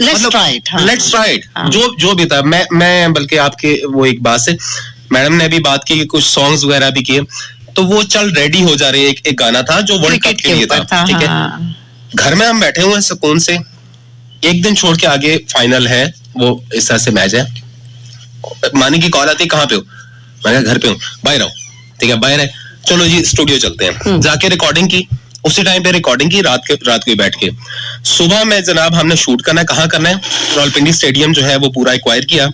لیٹس ٹرائی جو بھی تھا. میں بلکہ آپ کے وہ ایک بات سے میڈم نے ابھی بات کی کہ کچھ سانگز وغیرہ بھی کیے تو وہ چل ریڈی ہو جا رہے. ایک گانا تھا جو ورلڈ کپ کے لیے تھا, ٹھیک ہے, گھر میں ہم بیٹھے ہوئے ہیں سکون سے, ایک دن چھوڑ کے آگے فائنل ہے, وہ اس طرح سے میچ ہے, مانی کی کال آتی ہے کہاں پہ ہو, میں نے کہا گھر پہ ہوں, باہر آؤ, ٹھیک ہے باہر ہے, چلو جی اسٹوڈیو چلتے ہیں, جا کے ریکارڈنگ کی, اسی ٹائم پہ ریکارڈنگ کی رات کو بیٹھ کے. صبح میں جناب ہم نے شوٹ کرنا ہے, کہاں کرنا ہے, راولپنڈی اسٹیڈیم جو ہے وہ پورا ایکوائر کیا,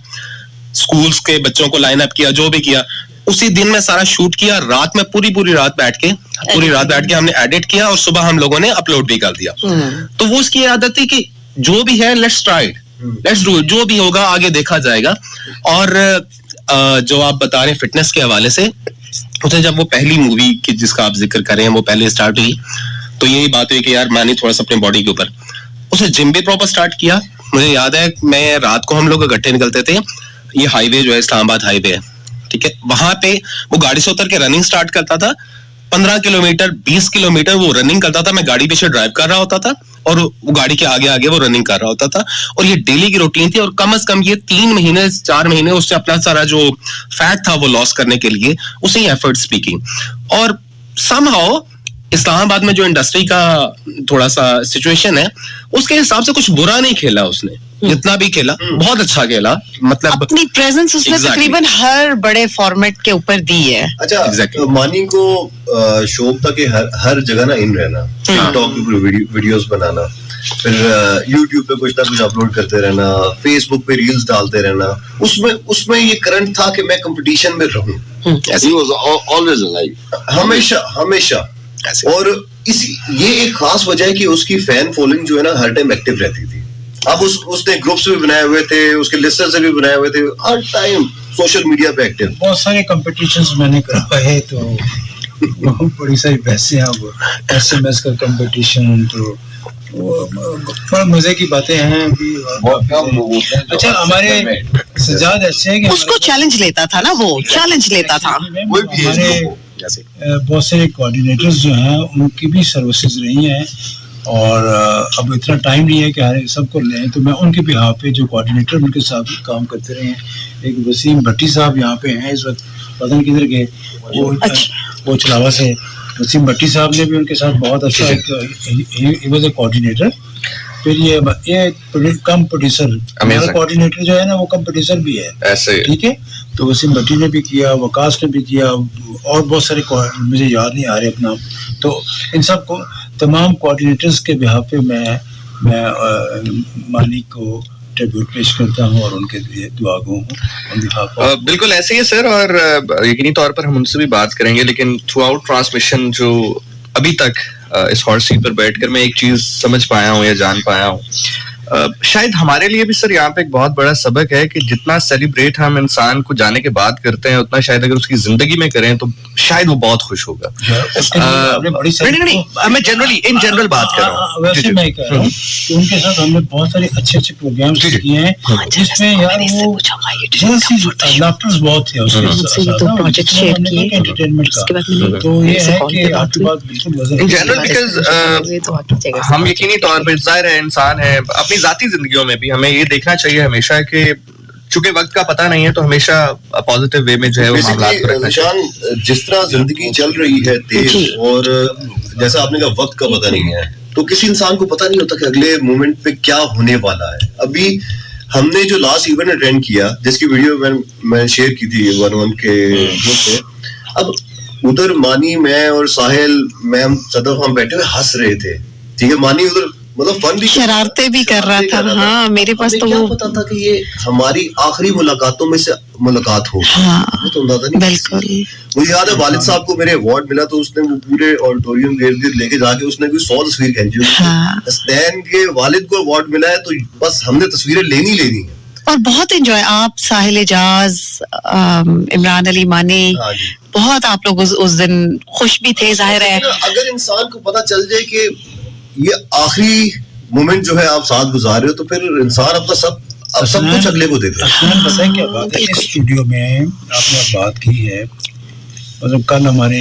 اسکولس کے بچوں کو لائن اپ کیا, جو بھی کیا, اسی دن میں سارا شوٹ کیا, رات میں پوری رات بیٹھ کے ہم نے ایڈٹ کیا اور صبح ہم لوگوں نے اپلوڈ بھی کر دیا. تو وہ اس کی عادت تھی کہ جو بھی ہے let's try it, let's do it, جو بھی ہوگا آگے دیکھا جائے گا. اور جو آپ بتا رہے ہیں فٹنس کے حوالے سے, اسے جب وہ پہلی مووی کی جس کا آپ ذکر کریں وہ پہلے اسٹارٹ ہوئی تو یہی بات ہوئی کہ یار مانی تھوڑا سا اپنے باڈی کے اوپر, اسے جم بھی پراپر اسٹارٹ کیا. مجھے یاد ہے میں رات کو ہم لوگ اکٹھے نکلتے تھے, یہ ہائی وے جو ہے اسلام آباد ہائی وے ہے, ٹھیک ہے, وہاں پہ وہ گاڑی سے اتر کے رننگ اسٹارٹ کرتا تھا, 15 کلومیٹر 20 کلومیٹر وہ رننگ کرتا تھا, میں گاڑی پیچھے ڈرائیو کر رہا ہوتا تھا اور وہ گاڑی کے آگے وہ رننگ کر رہا ہوتا تھا. اور یہ ڈیلی کی روٹین تھی, اور کم از کم یہ 3 مہینے 4 مہینے اس سے اپنا سارا جو فیٹ تھا وہ لاس کرنے کے لیے اسی ایفرٹس بھی کی. اور سم ہاؤ اسلام آباد میں جو انڈسٹری کا تھوڑا سا سچویشن ہے اس کے حساب سے کچھ برا نہیں کھیلا, اس نے جتنا بھی کھیلا بہت اچھا کھیلا, مطلب اپنی پریزنس اس نے تقریباً ہر بڑے فارمیٹ کے اوپر دی ہے. اچھا مانی کو شوق تھا کہ ہر جگہ نا ان رہنا, ٹک ٹاک پہ ویڈیوز بنانا, پھر یوٹیوب پہ کچھ نہ کچھ اپلوڈ کرتے رہنا, فیس بک پہ ریلز ڈالتے رہنا. اس میں یہ کرنٹ تھا کہ میں کمپٹیشن میں رہوں, ہمیشہ. اور یہ ایک خاص وجہ ہے کہ اس کی فین فالوئنگ جو ہے نا ہر ٹائم ایکٹیو رہتی تھی. اب اس نے گروپس بھی بنائے ہوئے تھے, اس کے لسٹرز بھی بنائے ہوئے تھے, ہر ٹائم سوشل میڈیا پہ ایکٹیو. بہت سارے کمپٹیشنز میں نے کروائے تو بڑی ساری بحثیں ہیں, وہ SMS کا کمپٹیشن, تو بڑا مزے کی باتیں ہیں. اچھا ہمارے سجاد ایسے ہیں کہ اس کو چیلنج لیتا تھا نا, وہ چیلنج لیتا تھا. ہمارے بہت سارے کوآرڈینیٹرز جو ہیں ان کی بھی سروسز رہی ہیں, اور اب اتنا ٹائم نہیں ہے کہ ہر سب کو لیں, تو میں ان کے بہاف پہ جو کوآرڈینیٹر ان کے ساتھ کام کرتے رہے ہیں. ایک وسیم بھٹی صاحب یہاں پہ ہیں اس وقت, پتہ نہیں کدھر گئے, وہ چلاوا سے. وسیم بھٹی صاحب نے بھی ان کے ساتھ بہت اچھا ہی واز اے کوآرڈینیٹر. پھر یہ کم پروڈیوسر, ہمارا کوآرڈینیٹر جو ہے نا وہ کم پروڈیوسر بھی ہے ایسے, ٹھیک ہے. تو وسیم بھٹی نے بھی کیا, وکاس نے بھی کیا, اور بہت سارے مجھے یاد نہیں آ رہے اپنا. تو ان سب کو تمام کوآرڈینیٹرز کے بہاف پہ میں مانی کو ٹریبیوٹ پیش کرتا ہوں اور ان کے لیے دعا گو ہوں. بالکل ایسے ہی ہے سر, اور یقینی طور پر ہم ان سے بھی بات کریں گے, لیکن تھرو آؤٹ ٹرانسمیشن جو ابھی تک اس ہارٹ سیٹ پر بیٹھ کر میں ایک چیز سمجھ پایا ہوں یا جان پایا ہوں, شاید ہمارے لیے بھی سر یہاں پہ ایک بہت بڑا سبق ہے کہ جتنا سیلیبریٹ ہم انسان کو جانے کے بعد کرتے ہیں اتنا شاید اگر اس کی زندگی میں کریں تو شاید وہ بہت خوش ہوگا. میں ان جنرل بات کر رہا ہوں. ویسے میں کہہ رہا ہوں کہ ان کے ساتھ ہم نے بہت سارے اچھے پروگرامز کیے ہیں جس میں یار وہ لافترز بہت تھے اس کے انٹرٹینمنٹ کا. تو یہ ہے کہ آپ کی بات بالکل وزن جنرل, بیکاز ہم یقینی طور پہ ظاہر ہے انسان ہے, اپنی ذاتی زندگیوں میں بھی ہمیں یہ دیکھنا چاہیے ہمیشہ کہ چونکہ وقت کا پتہ نہیں ہے تو ہمیشہ پازیٹیو وے میں جو ہے وہ معاملات کو رکھنا چاہیے. جس طرح زندگی چل رہی ہے تیز, اور جیسا آپ نے کہا وقت کا پتہ نہیں ہے, تو کسی انسان کو پتہ نہیں ہوتا کہ اگلے مومنٹ پہ کیا ہونے والا ہے. ابھی ہم نے جو لاسٹ ایونٹ اٹینڈ کیا جس کی ویڈیو میں شیئر کی تھی 1 کے گروپ سے, اب ادھر مانی میں اور ساحل میں صدف ہم بیٹھے ہوئے ہنس رہے تھے, ٹھیک ہے. مانی ادھر مطلب فن بھی شرارتیں بھی کر رہا تھا. ہاں میرے پاس تو وہ پتا تھا کہ یہ ہماری آخری ملاقاتوں میں سے ملاقات ہو, تو اندازہ نہیں. بالکل مجھے یاد ہے والد صاحب کو میرے ایوارڈ ملا تو اس نے وہ پورے آڈیٹوریم لے کے جا کے اس نے کوئی 100 تصویر کھینچی. حسنین کے والد کو ایوارڈ ملا ہے تو بس ہم نے تصویریں لینی ہیں. اور بہت انجوائے, آپ ساحل اعجاز, عمران علی مانی, بہت آپ لوگ اس دن خوش بھی تھے. ظاہر ہے اگر انسان کو پتا چل جائے کہ یہ آخری مومنٹ جو ہے آپ ساتھ گزار رہے ہو تو پھر انسان اپنا سب کچھ اگلے کو دیتا ہے. پتہ ہے کیا بات ہے, اس اسٹوڈیو میں آپ نے بات کی ہے, مطلب کل ہمارے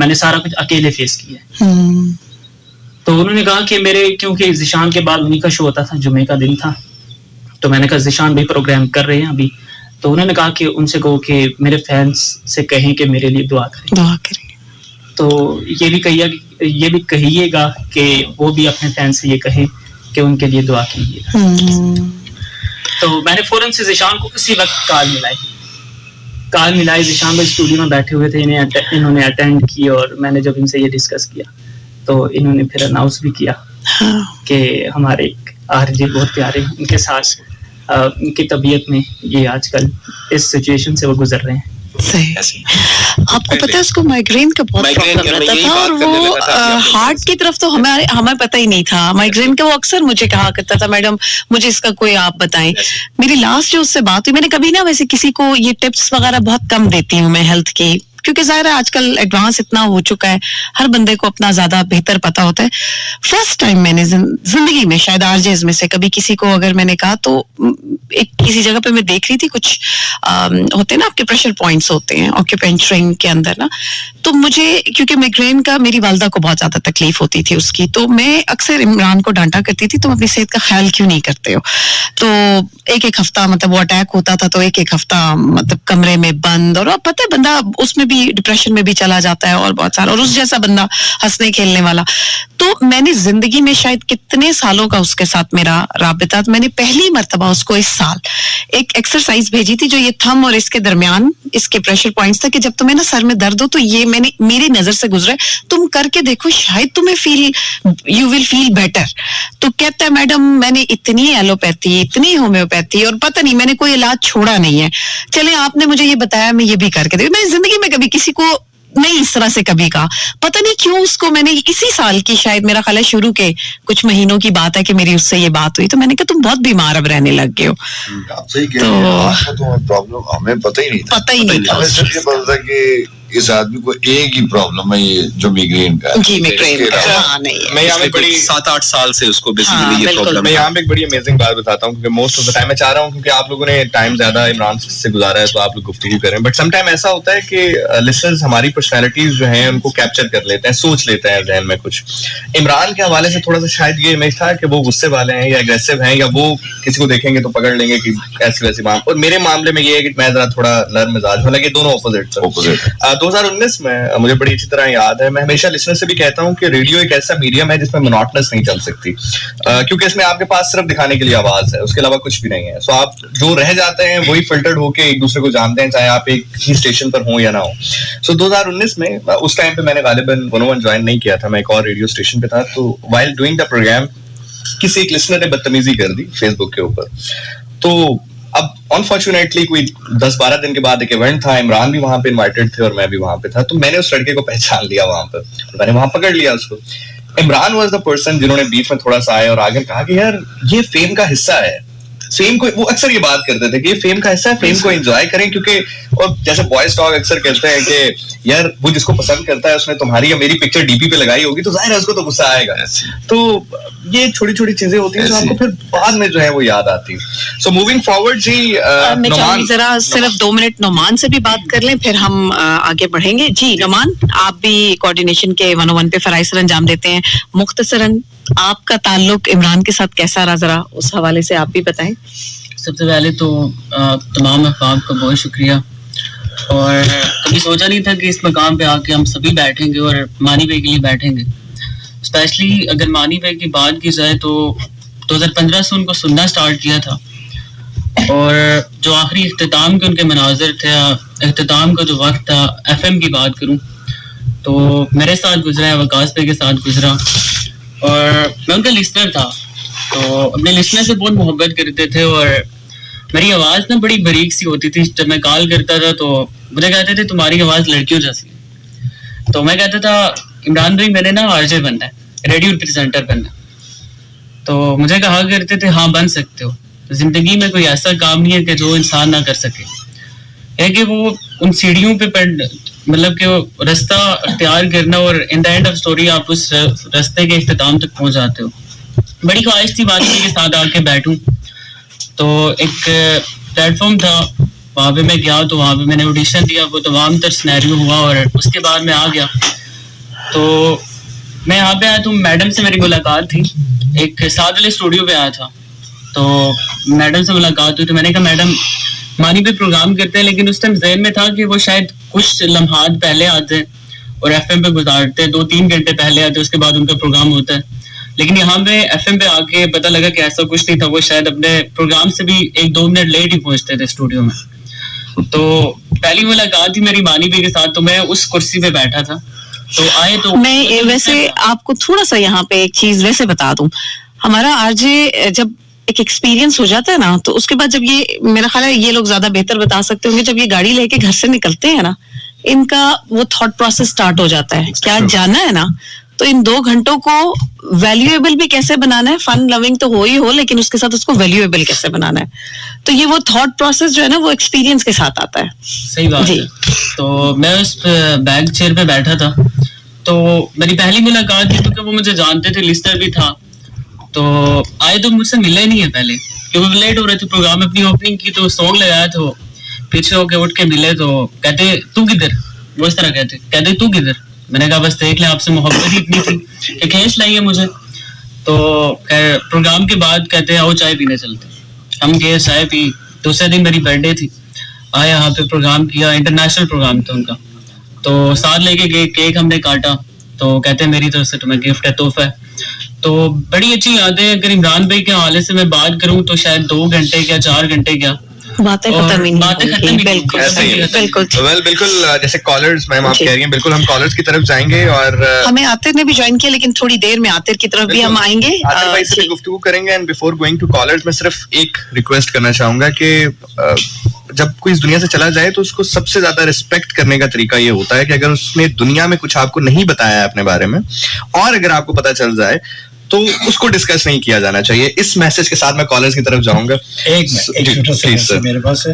میں نے سارا کچھ اکیلے فیس کیا ہے. تو انہوں نے کہا کہ میرے کیونکہ ذیشان کے بعد انہیں کا شو ہوتا تھا, جمعے کا دن تھا, تو میں نے کہا ذیشان بھائی پروگرام کر رہے ہیں ابھی, تو انہوں نے کہا کہ ان سے کہو کہ میرے فینس سے کہیں کہ میرے لیے دعا کریں. تو یہ بھی کہیے گا کہ وہ بھی اپنے فینس سے یہ کہیں کہ ان کے لیے دعا کیجیے گا. تو میں نے فوراً سے ذیشان کو اسی وقت کال ملائی. ذیشان بھائی اسٹوڈیو میں بیٹھے ہوئے تھے, انہوں نے اٹینڈ کی, اور میں نے جب ان سے یہ ڈسکس کیا تو انہوں نے پھر اناؤنس بھی کیا کہ ہمارے ایک آرجے بہت پیارے, ان کے ساتھ ان کی طبیعت میں یہ آج کل اس سچویشن سے وہ گزر رہے ہیں. آپ کو پتا ہے اس کو مائگرین کا بہت پرابلم رہتا تھا, اور وہ ہارٹ کی طرف تو ہمیں پتہ ہی نہیں تھا مائگرین کا. وہ اکثر مجھے کہا کرتا تھا میڈم مجھے اس کا کوئی آپ بتائیں. میری لاسٹ جو اس سے بات ہوئی, میں نے کبھی نا ویسے کسی کو یہ ٹپس وغیرہ بہت کم دیتی ہوں میں ہیلتھ کی, کیونکہ ظاہر ہے آج کل ایڈوانس اتنا ہو چکا ہے, ہر بندے کو اپنا زیادہ بہتر پتا ہوتا ہے. فرسٹ ٹائم میں نے زندگی میں شاید آرجیز میں سے کبھی کسی کو اگر میں نے کہا, تو ایک کسی جگہ پہ میں دیکھ رہی تھی, کچھ ہوتے ہیں نا آپ کے پریشر پوائنٹس ہوتے ہیں آکیوپینچرنگ کے اندر نا, تو مجھے کیونکہ مائگرین کا میری والدہ کو بہت زیادہ تکلیف ہوتی تھی اس کی, تو میں اکثر عمران کو ڈانٹا کرتی تھی تم اپنی صحت کا خیال کیوں نہیں کرتے ہو. تو ایک ہفتہ مطلب وہ اٹیک ہوتا تھا, تو ایک ہفتہ مطلب کمرے میں بند, اور اب پتہ ہے بندہ اس میں بھی ڈپریشن میں بھی چلا جاتا ہے, اور بہت سارا, اور اس جیسا بندہ ہنسنے کھیلنے والا. تو میں نے زندگی میں شاید کتنے سالوں کا اس کے ساتھ میرا رابطہ, میں نے پہلی مرتبہ اس کو اس سال ایک ایکسرسائز بھیجی تھی جو یہ تھم اور اس کے درمیان اس کے پریشر پوائنٹس تھا, کہ جب تمہیں نا سر میں درد ہو تو یہ میں نے میری نظر سے گزرا, تم کر کے دیکھو شاید تمہیں یو ول فیل بیٹر. تو کہتا ہے میڈم میں نے اتنی ایلوپیتھی اتنی ہومیوپیتھی اور پتہ نہیں میں نے کوئی علاج چھوڑا نہیں ہے, چلے آپ نے مجھے یہ بتایا میں یہ بھی کر کے دیکھوں. میں زندگی میں کبھی کسی کو نہیں اس طرح سے کبھی کہا, پتہ نہیں کیوں اس کو میں نے اسی سال کی شاید میرا خیال ہے شروع کے کچھ مہینوں کی بات ہے کہ میری اس سے یہ بات ہوئی, تو میں نے کہا تم بہت بیمار اب رہنے لگ گئے ہو. آپ صحیح کہہ رہے ہیں, تو پرابلم ہمیں پتہ ہی نہیں تھا. ہمیں صرف یہ پتا تھا کہ اس آدمی کو ایک ہی پرابلم ہے, یہ جو میگرین کا ہے. جی میگرین کا میں یہاں پہ بڑی 7-8 سال سے اس کو بیسیکلی یہ پرابلم ہے. میں یہاں پہ ایک بڑی امیزنگ بات بتاتا ہوں, کیونکہ موسٹ آف دا ٹائم میں چاہ رہا ہوں کیونکہ آپ لوگوں نے ٹائم زیادہ عمران سے گزارا ہے تو آپ لوگ گفتگو کریں, بٹ سم ٹائم ایسا ہوتا ہے کہ لسنرز ہماری پرسنالٹیز جو ہیں ان کو کیپچر کر لیتے ہیں, سوچ لیتے ہیں ذہن میں کچھ. عمران کے حوالے سے تھوڑا سا شاید یہ امیج تھا کہ وہ غصے والے ہیں یا اگریسو ہیں, یا وہ کسی کو دیکھیں گے تو پکڑ لیں گے کہ ایسی ویسی بات. اور میرے معاملے میں یہ ہے کہ میں ذرا تھوڑا نرم مزاج ہوں, حالانکہ دونوں اپوزٹ. 2019 میں مجھے بڑی اچھی طرح یاد ہے, میں ہمیشہ لسنر سے بھی کہتا ہوں کہ ریڈیو ایک ایسا میڈیم ہے جس میں مونوٹنس نہیں چل سکتی, کیونکہ اس میں آپ کے پاس صرف دکھانے کے لیے آواز ہے, اس کے علاوہ کچھ بھی نہیں ہے. سو آپ جو رہ جاتے ہیں وہی فلٹرڈ ہو کے ایک دوسرے کو جانتے ہیں, چاہے آپ ایک ہی اسٹیشن پر ہوں یا نہ ہوں. سو 2019 میں اس ٹائم پہ میں نے غالباً 101 جوائن نہیں کیا تھا, میں ایک اور ریڈیو اسٹیشن پہ تھا. تو وائل ڈوئنگ دا پروگرام کسی ایک لسنر نے بدتمیزی کر دی فیس بک کے اوپر. تو اب انفارچونیٹلی کوئی 10-12 دن کے بعد ایک ایونٹ تھا, عمران بھی وہاں پہ انوائٹڈ تھے اور میں بھی وہاں پہ تھا, تو میں نے اس لڑکے کو پہچان لیا وہاں پہ, میں نے وہاں پکڑ لیا اس کو. عمران واز دا پرسن جنہوں نے بیچ میں تھوڑا سا آئے اور آگے کہا کہ یار یہ فیم کا حصہ ہے, فیم کو وہ اکثر یہ بات کرتے تھے کہ یہ فیم کا حصہ ہے, فیم کو انجوائے کریں, کیونکہ اور جیسے بوائز ٹاک اکثر کہتے ہیں کہ یار وہ جس کو پسند کرتا ہے اس نے تمہاری یا میری پکچر ڈی پی پہ لگائی ہوگی تو ظاہر ہے اس کو تو غصہ آئے گا. تو یہ چھوٹی چھوٹی چیزیں ہوتی ہیں جو آپ کو پھر بعد میں جو ہے وہ یاد آتی. سو موونگ فارورڈ جی میں چاہوں ذرا صرف 2 منٹ نعمان سے بھی بات کر لیں, پھر ہم آگے بڑھیں گے. جی نعمان, آپ بھی کوآرڈینیشن کے 101 پہ فرائض سر انجام دیتے ہیں, مختصراً آپ کا تعلق عمران کے ساتھ کیسا رہا, ذرا اس حوالے سے آپ بھی بتائیں. سب سے پہلے تو تمام احباب کا بہت شکریہ, اور کبھی سوچا نہیں تھا کہ اس مقام پہ آ کے ہم سبھی بیٹھیں گے اور مانی بھائی کے لیے بیٹھیں گے. اسپیشلی اگر مانی بھائی کی بات کی جائے تو 2015 سے ان کو سننا سٹارٹ کیا تھا, اور جو آخری اختتام کے ان کے مناظر تھے, اختتام کا جو وقت تھا, FM کی بات کروں تو میرے ساتھ گزرا ہے, وقاص بھائی کے ساتھ گزرا, اور میں ان کا لسنر تھا, تو اپنے لسنر سے بہت محبت کرتے تھے, اور میری آواز نا بڑی باریک سی ہوتی تھی. جب میں کال کرتا تھا تو مجھے کہتے تھے تمہاری آواز لڑکیوں جیسی, تو میں کہتا تھا عمران بھائی میں نے نا RJ بننا ہے, ریڈیو پریزنٹر بننا ہے. تو مجھے کہا کرتے تھے ہاں بن سکتے ہو, زندگی میں کوئی ایسا کام نہیں ہے کہ جو انسان نہ کر سکے, ہے کہ وہ ان سیڑھیوں پہ مطلب کہ رستہ اختیار کرنا, اور ان دا اینڈ آف اسٹوری آپ اس رستے کے اختتام تک پہنچ جاتے ہو. بڑی خواہش تھی بات کے ساتھ آ کے بیٹھوں, تو ایک پلیٹ فارم تھا, وہاں پہ میں گیا, تو وہاں پہ میں نے آڈیشن دیا, وہ تمام تر سینیریو ہوا, اور اس کے بعد میں آ گیا. تو میں یہاں پہ آیا تو میڈم سے میری ملاقات تھی, ایک ساتھ والے اسٹوڈیو پہ آیا تھا, تو میڈم سے ملاقات ہوئی. تو میں نے کہا میڈم مانی پہ پروگرام کرتے ہیں, لیکن اس ٹائم ذہن میں تھا کہ وہ شاید کچھ لمحات پہلے آتے ہیں اور ایف ایم پہ گزارتے ہیں, 2-3 گھنٹے پہلے آتے ہیں, اس کے بعد ان کا پروگرام ہوتا ہے. لیکن یہاں پہ ایف ایم پہ آ کے پتہ لگا کہ ایسا کچھ نہیں تھا, وہ شاید اپنے پروگرام سے بھی 1-2 منٹ لیٹ ہی پہنچتے تھے اسٹوڈیو میں. تو پہلی ملاقات تھی میری مانی بھائی کے ساتھ, تو میں اس کرسی پہ بیٹھا تھا. تو آئے تو میں ویسے آپ کو تھوڑا سا یہاں پہ ایک چیز ویسے بتا دوں, ہمارا آر جے جب ایک ایکسپیرینس ہو جاتا ہے نا, تو اس کے بعد جب یہ میرا خیال ہے یہ لوگ زیادہ بہتر بتا سکتے ہوں گے, جب یہ گاڑی لے کے گھر سے نکلتے ہیں نا, ان کا وہ تھاٹ پروسیس سٹارٹ ہو جاتا ہے, کیا جانا ہے نا, تو ان 2 گھنٹوں کو ویلیویبل بھی کیسے بنانا ہے, فن لونگ تو ہو ہی ہو, لیکن اس کے ساتھ اس کو ویلیویبل کیسے بنانا ہے, تو یہ وہ تھاٹ پروسیس جو ہے نا وہ ایکسپیرینس کے ساتھ آتا ہے. صحیح بات ہے. تو میں اس بیک چیئر پہ بیٹھا تھا, تو میری پہلی ملاقات تھی, کیونکہ وہ مجھے جانتے تھے, لسٹر بھی تھا. تو آئے تو مجھ سے ملا ہی نہیں ہے پہلے, کیونکہ لیٹ ہو رہے تھے پروگرام میں, اپنی اوپننگ کی تو سانگ لگایا تو پیچھے ہو کے اٹھ کے ملے, تو کہتے تو کدھر, وہ اس طرح کہتے تو کدھر. میں نے کہا بس دیکھ لیں, آپ سے محبت ہی اتنی تھی کہ کھینچ لائیے مجھے. تو پروگرام کے بعد کہتے آؤ چائے پینے چلتے. ہم گئے, چائے پی. دوسرے دن میری برتھ ڈے تھی, آئے یہاں پہ پروگرام کیا, انٹرنیشنل پروگرام تھا ان کا. تو ساتھ لے کے گئے, کیک ہم نے کاٹا, تو کہتے ہیں میری طرف سے تمہیں گفٹ ہے, تحفہ ہے. تو بڑی اچھی یادیں. اگر عمران بھائی کے حوالے سے میں بات کروں تو شاید 2 گھنٹے کیا 4 گھنٹے کیا باتیں ختم ہی نہیں. بالکل جیسے کالرز میم آپ کہہ رہی ہیں, بالکل ہم کالرز کی طرف جائیں گے, اور ہمیں عاطر نے بھی جوائن کیا, لیکن تھوڑی دیر میں عاطر کی طرف بھی ہم آئیں گے, عاطر بھائی سے بھی گفتگو کریں گے. And before going to callers میں صرف ایک ریکویسٹ کرنا چاہوں گا کہ جب کوئی اس دنیا سے چلا جائے تو اس کو سب سے زیادہ ریسپیکٹ کرنے کا طریقہ یہ ہوتا ہے کہ اگر اس نے دنیا میں کچھ آپ کو نہیں بتایا ہے اپنے بارے میں, اور اگر آپ کو پتا چل جائے تو اس کو ڈسکس نہیں کیا جانا چاہیے. اس میسج کے ساتھ میں کالرز کی طرف جاؤں گا. ایک چھوٹا سا میسج میرے پاس ہے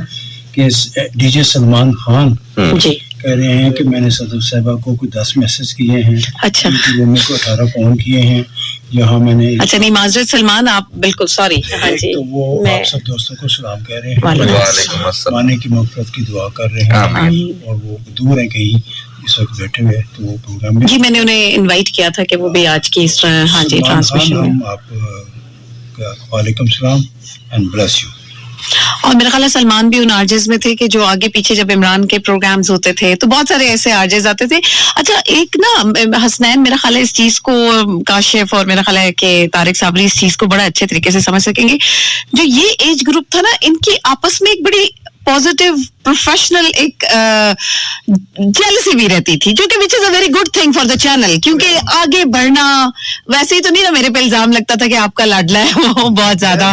کہ ڈی جے سلمان خان کہہ رہے ہیں کہ میں نے صدف صاحبہ کو کوئی 10 میسج کیے ہیں, اچھا میرے کو 18 فون کیے ہیں, یہاں میں نے اچھا نہیں معذرت سلمان, آپ بالکل سوری. تو وہ آپ سب دوستوں کو سلام کہہ رہے ہیں, مانے کی مغفرت کی دعا کر رہے ہیں, اور وہ دور ہیں کہیں اس وقت بیٹھے ہوئے, تو وہ پروگرام جی میں نے انہیں انوائٹ کیا تھا کہ وہ بھی آج کی ہاں جی ٹرانسمیشن میں. آپ وعلیکم السلام اینڈ بلیس یو. اور میرا خیال ہے سلمان بھی ان آرجز میں تھے کہ جو آگے پیچھے جب عمران کے پروگرامز ہوتے تھے تو بہت سارے ایسے آرجز آتے تھے. اچھا ایک نا حسنین, میرا خیال ہے اس چیز کو کاشف اور میرا خیال ہے کہ طارق صابری اس چیز کو بڑا اچھے طریقے سے سمجھ سکیں گے, جو یہ ایج گروپ تھا نا, ان کی آپس میں ایک بڑی پازیٹیو پروفیشنل ایک جیلسی بھی رہتی تھی, جو کہ which is a very good thing for the channel, کیونکہ آگے بڑھنا ویسے ہی تو نہیں نا, میرے پہ الزام لگتا تھا کہ آپ کا لاڈلا ہے وہ بہت زیادہ.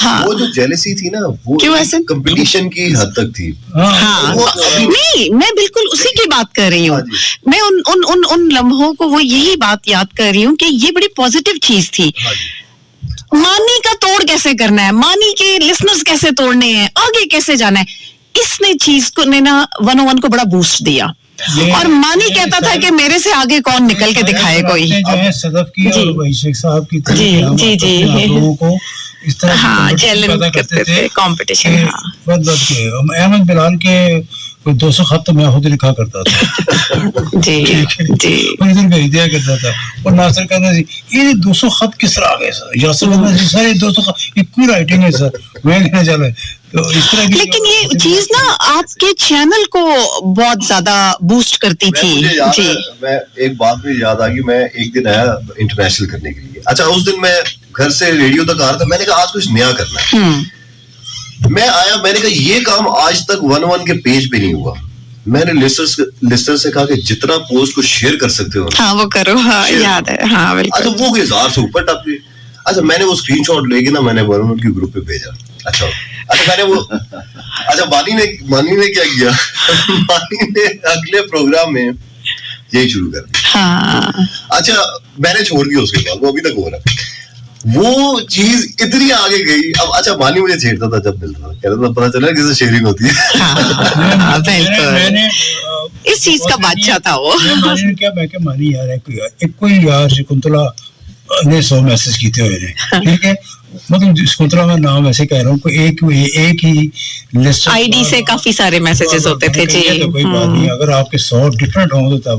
ہاں وہ جو جیلسی تھی نا وہ کمپٹیشن کی حد تک تھی. ہاں نہیں, میں بالکل اسی کی بات کر رہی ہوں. میں ان لمحوں کو وہ یہی بات یاد کر رہی ہوں کہ یہ بڑی پازیٹیو چیز تھی. مانی کا توڑ کیسے کرنا ہے, مانی کے لسنرز کیسے توڑنے ہیں, آگے کیسے جانا ہے, اس نے چیز کو نے نا 101 کو بڑا بوسٹ دیا. اور مانی کہتا تھا کہ میرے سے آگے کون نکل کے دکھائے کوئی. صدف کی اور وحید شیخ صاحب کی جی جی لوگوں کو اس طرح ہاں چیلنج کرتے تھے, کمپٹیشن. احمد بلال کے کوئی 200 خط تو میں خود لکھا کرتا تھا, جی جی ادھر بھیج دیا کرتا تھا. اور ناصر کہتا تھی یہ 200 خط کس طرح آ گئے سر, یاسر کہتا تھی سر یہ 200 خط یہ کوئی رائٹنگ ہے سر, میں کہنا چاہ رہا تو اس طرح. لیکن یہ چیز نا آپ کے چینل کو بہت زیادہ بوسٹ کرتی تھی. جی میں ایک بات بھی یاد آ گئی, میں ایک دن آیا انٹرنیشنل کرنے کے لیے. اچھا اس دن میں گھر سے ریڈیو تک آ رہا تھا, میں نے کہا آج کچھ نیا کرنا ہے. میں آیا, میں نے کہا یہ کام آج تک 101 کے پیج پہ نہیں ہوا. میں نے لسٹر سے کہا کہ جتنا پوسٹ کو شیئر کر سکتے ہو ہاں وہ کرو. ہاں یاد ہے, ہاں بالکل. اچھا وہ 1000 سے اوپر ٹپ گئی. اچھا میں نے وہ اسکرین شاٹ لے کے نا میں نے 101 کی گروپ پہ بھیجا. اچھا میں نے وہ اچھا مانی نے کیا کیا, مانی نے اگلے پروگرام میں یہی شروع کر دیا. اچھا میں نے چھوڑ دیا اس کے بعد, وہ ابھی تک ہو رہا ہے. وہ چیز اتنی آگے گئی. اب اچھا مانی مجھے چھیڑتا تھا جب ملتا تھا, کہتا تھا پتا چلا کیسے شیئرنگ ہوتی ہے. اس چیز کا بادشاہ تھا وہ. مانی نے کیا, میں کہ مانی یار ایک کوئی یار شکنتلا نے 100 میسج کیتے ہوئے نے, ٹھیک ہے, مطلب شکنتلا میں نام ایسے کہہ رہا ہوں, ایک ہی لسٹ آئی ڈی سے کافی سارے میسیجز ہوتے تھے. جی کوئی بات نہیں, اگر آپ کے 100 ڈفرینٹ ہوں تو تب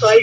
5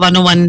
101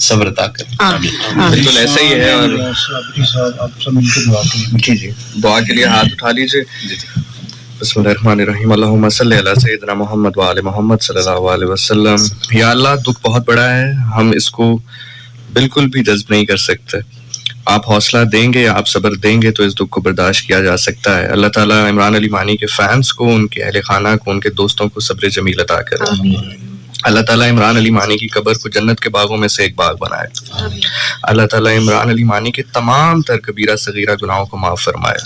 صبر عطا کرے. بالکل ایسا ہی ہے. اور آپ سب مل کے دعا کریں. جی دعا کے لیے ہاتھ اٹھا لیجیے. بسم اللہ الرحمن الرحیم. اللہم صلی علی سیدنا محمد وآل محمد صلی اللہ علیہ وسلم. یا اللہ دکھ بہت بڑا ہے, ہم اس کو بالکل بھی جذب نہیں کر سکتے. آپ حوصلہ دیں گے, آپ صبر دیں گے تو اس دکھ کو برداشت کیا جا سکتا ہے. اللہ تعالیٰ عمران علی مانی کے فینس کو, ان کے اہل خانہ کو, ان کے دوستوں کو صبر جمیل عطا کرے. اللہ تعالیٰ عمران علی مانی کی قبر کو جنت کے باغوں میں سے ایک باغ بنائے. اللہ تعالیٰ عمران علی مانی کے تمام تر کبیرہ صغیرہ گناہوں کو معاف فرمائے.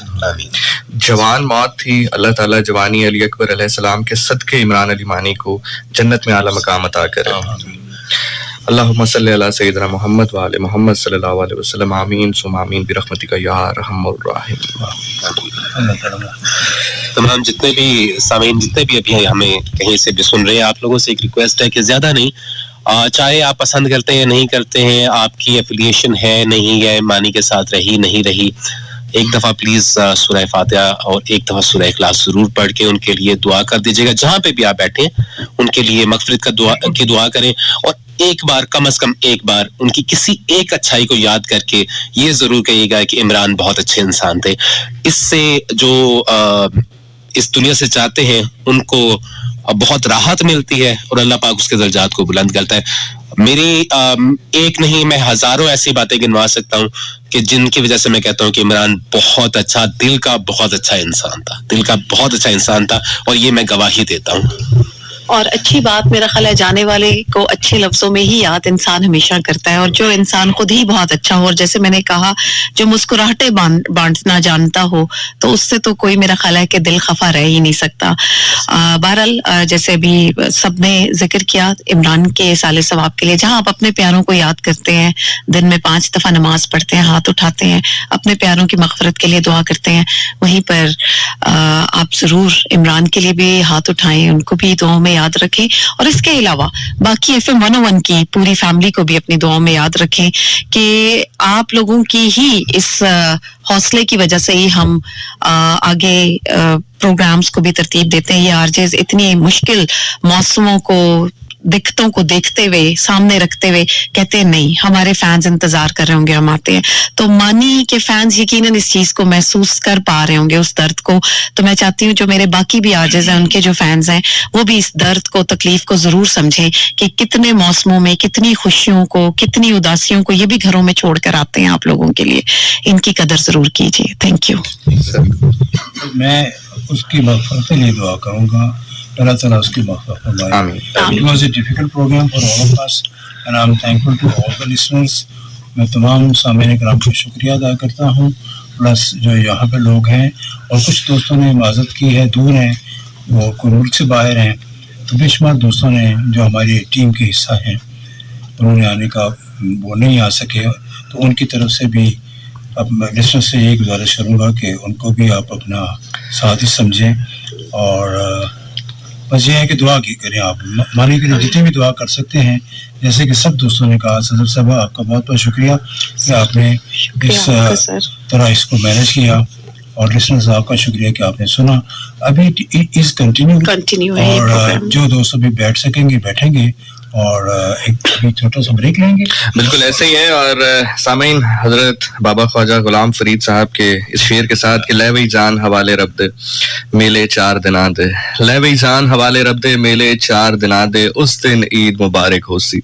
جوان موت تھی, اللہ تعالیٰ جوانی علی اکبر علیہ السلام کے صدقے عمران علی مانی کو جنت میں اعلیٰ مقام عطا کرے. اللہم صلی علی سیدنا محمد وآل محمد صلی اللہ علیہ وسلم. آمین ثم آمین برحمتک یا ارحم الراحمین. تمام جتنے بھی سامعین جتنے بھی ابھی ہمیں کہیں سے بھی سن رہے ہیں, آپ لوگوں سے ایک ریکویسٹ ہے کہ زیادہ نہیں, چاہے آپ پسند کرتے ہیں نہیں کرتے ہیں, آپ کی ایفیلیشن ہے نہیں ہے مانی کے ساتھ رہی نہیں رہی, ایک دفعہ پلیز سورہ فاتحہ اور ایک دفعہ سورہ اخلاص ضرور پڑھ کے ان کے لیے دعا کر دیجیے گا. جہاں پہ بھی آپ بیٹھیں ان کے لیے مغفرت کی دعا کریں, اور ایک بار کم از کم ایک بار ان کی کسی ایک اچھائی کو یاد کر کے یہ ضرور کہیے گا کہ عمران بہت اچھے انسان تھے. اس سے جو اس دنیا سے چاہتے ہیں ان کو بہت راحت ملتی ہے اور اللہ پاک اس کے درجات کو بلند کرتا ہے. میری ایک نہیں میں ہزاروں ایسی باتیں گنوا سکتا ہوں کہ جن کی وجہ سے میں کہتا ہوں کہ عمران بہت اچھا, دل کا بہت اچھا انسان تھا, دل کا بہت اچھا انسان تھا, اور یہ میں گواہی دیتا ہوں. اور اچھی بات میرا خیال ہے جانے والے کو اچھے لفظوں میں ہی یاد انسان ہمیشہ کرتا ہے, اور جو انسان خود ہی بہت اچھا ہو, اور جیسے میں نے کہا جو مسکراہٹیں بانٹنا جانتا ہو تو اس سے تو کوئی میرا خیال ہے کہ دل خفا رہ ہی نہیں سکتا. بہرحال جیسے ابھی سب نے ذکر کیا عمران کے سال ثواب کے لیے, جہاں آپ اپنے پیاروں کو یاد کرتے ہیں, دن میں 5 دفعہ نماز پڑھتے ہیں, ہاتھ اٹھاتے ہیں, اپنے پیاروں کی مغفرت کے لیے دعا کرتے ہیں, وہیں پر آپ ضرور عمران کے لیے بھی ہاتھ اٹھائیں, ان کو بھی دعاؤں میں یاد رکھیں, اور اس کے علاوہ باقی FM 101 کی پوری فیملی کو بھی اپنی دعاؤں میں یاد رکھیں کہ آپ لوگوں کی ہی اس حوصلے کی وجہ سے ہی ہم آگے پروگرامز کو بھی ترتیب دیتے ہیں. یہ آرجز اتنی مشکل موسموں کو دقتوں کو دیکھتے ہوئے سامنے رکھتے ہوئے کہتے ہیں نہیں ہمارے فینز انتظار کر رہے ہوں گے, ہم آتے ہیں. تو مانی کے فینز یقیناً اس چیز کو محسوس کر پا رہے ہوں گے, اس درد کو. تو میں چاہتی ہوں جو میرے باقی بھی آرجز ہیں, ان کے جو فینز ہیں, وہ بھی اس درد کو, تکلیف کو ضرور سمجھیں کہ کتنے موسموں میں کتنی خوشیوں کو, کتنی اداسیوں کو یہ بھی گھروں میں چھوڑ کر آتے ہیں آپ لوگوں کے لیے. ان کی قدر ضرور کیجیے. Thank you. میں اس کی مغفرت کے لیے دعا کروں گا, اللہ تعالیٰ اس کی مغفرت فرمائے. It was a difficult program for all of us and I'm thankful to all the listeners. میں تمام سامعین کرام کو شکریہ ادا کرتا ہوں, پلس جو یہاں پہ لوگ ہیں, اور کچھ دوستوں نے معذرت کی ہے, دور ہیں, وہ کوئی ملک سے باہر ہیں, تو بے شمار دوستوں نے جو ہماری ٹیم کے حصہ ہیں انہوں نے آنے کا وہ نہیں آ سکے, تو ان کی طرف سے بھی اب میں لسنر سے یہی گزارش کروں گا کہ ان کو بھی آپ اپنا ساتھ ہی سمجھیں, اور بس یہ ہے کہ دعا کی کریں. آپ مانی کے لیے جتنی بھی دعا کر سکتے ہیں, جیسے کہ سب دوستوں نے کہا. صدر صاحب آپ کا بہت بہت شکریہ کہ آپ نے اس طرح اس کو مینیج کیا, اور لسنر صاحب کا شکریہ کہ آپ نے سنا. ابھی از کنٹینیو, اور جو دوست ابھی بیٹھ سکیں گے بیٹھیں گے, اور ایک چھوٹا سا بریک لیں گے. بالکل ایسے ہی ہے. اور سامعین حضرت بابا خواجہ غلام فرید صاحب کے اس شعر کے ساتھ کہ لے وی جان حوالے رب دے میلے 4 دناں دے, لے وی جان حوالے رب دے میلے 4 دناں دے, اس دن عید مبارک ہو سی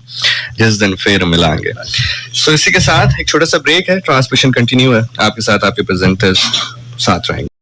جس دن پھر ملیں گے. سو اسی کے ساتھ ایک چھوٹا سا بریک ہے, ٹرانسمیشن کنٹینیو ہے. آپ کے ساتھ آپ کے پریزنٹرز ساتھ رہیں گے.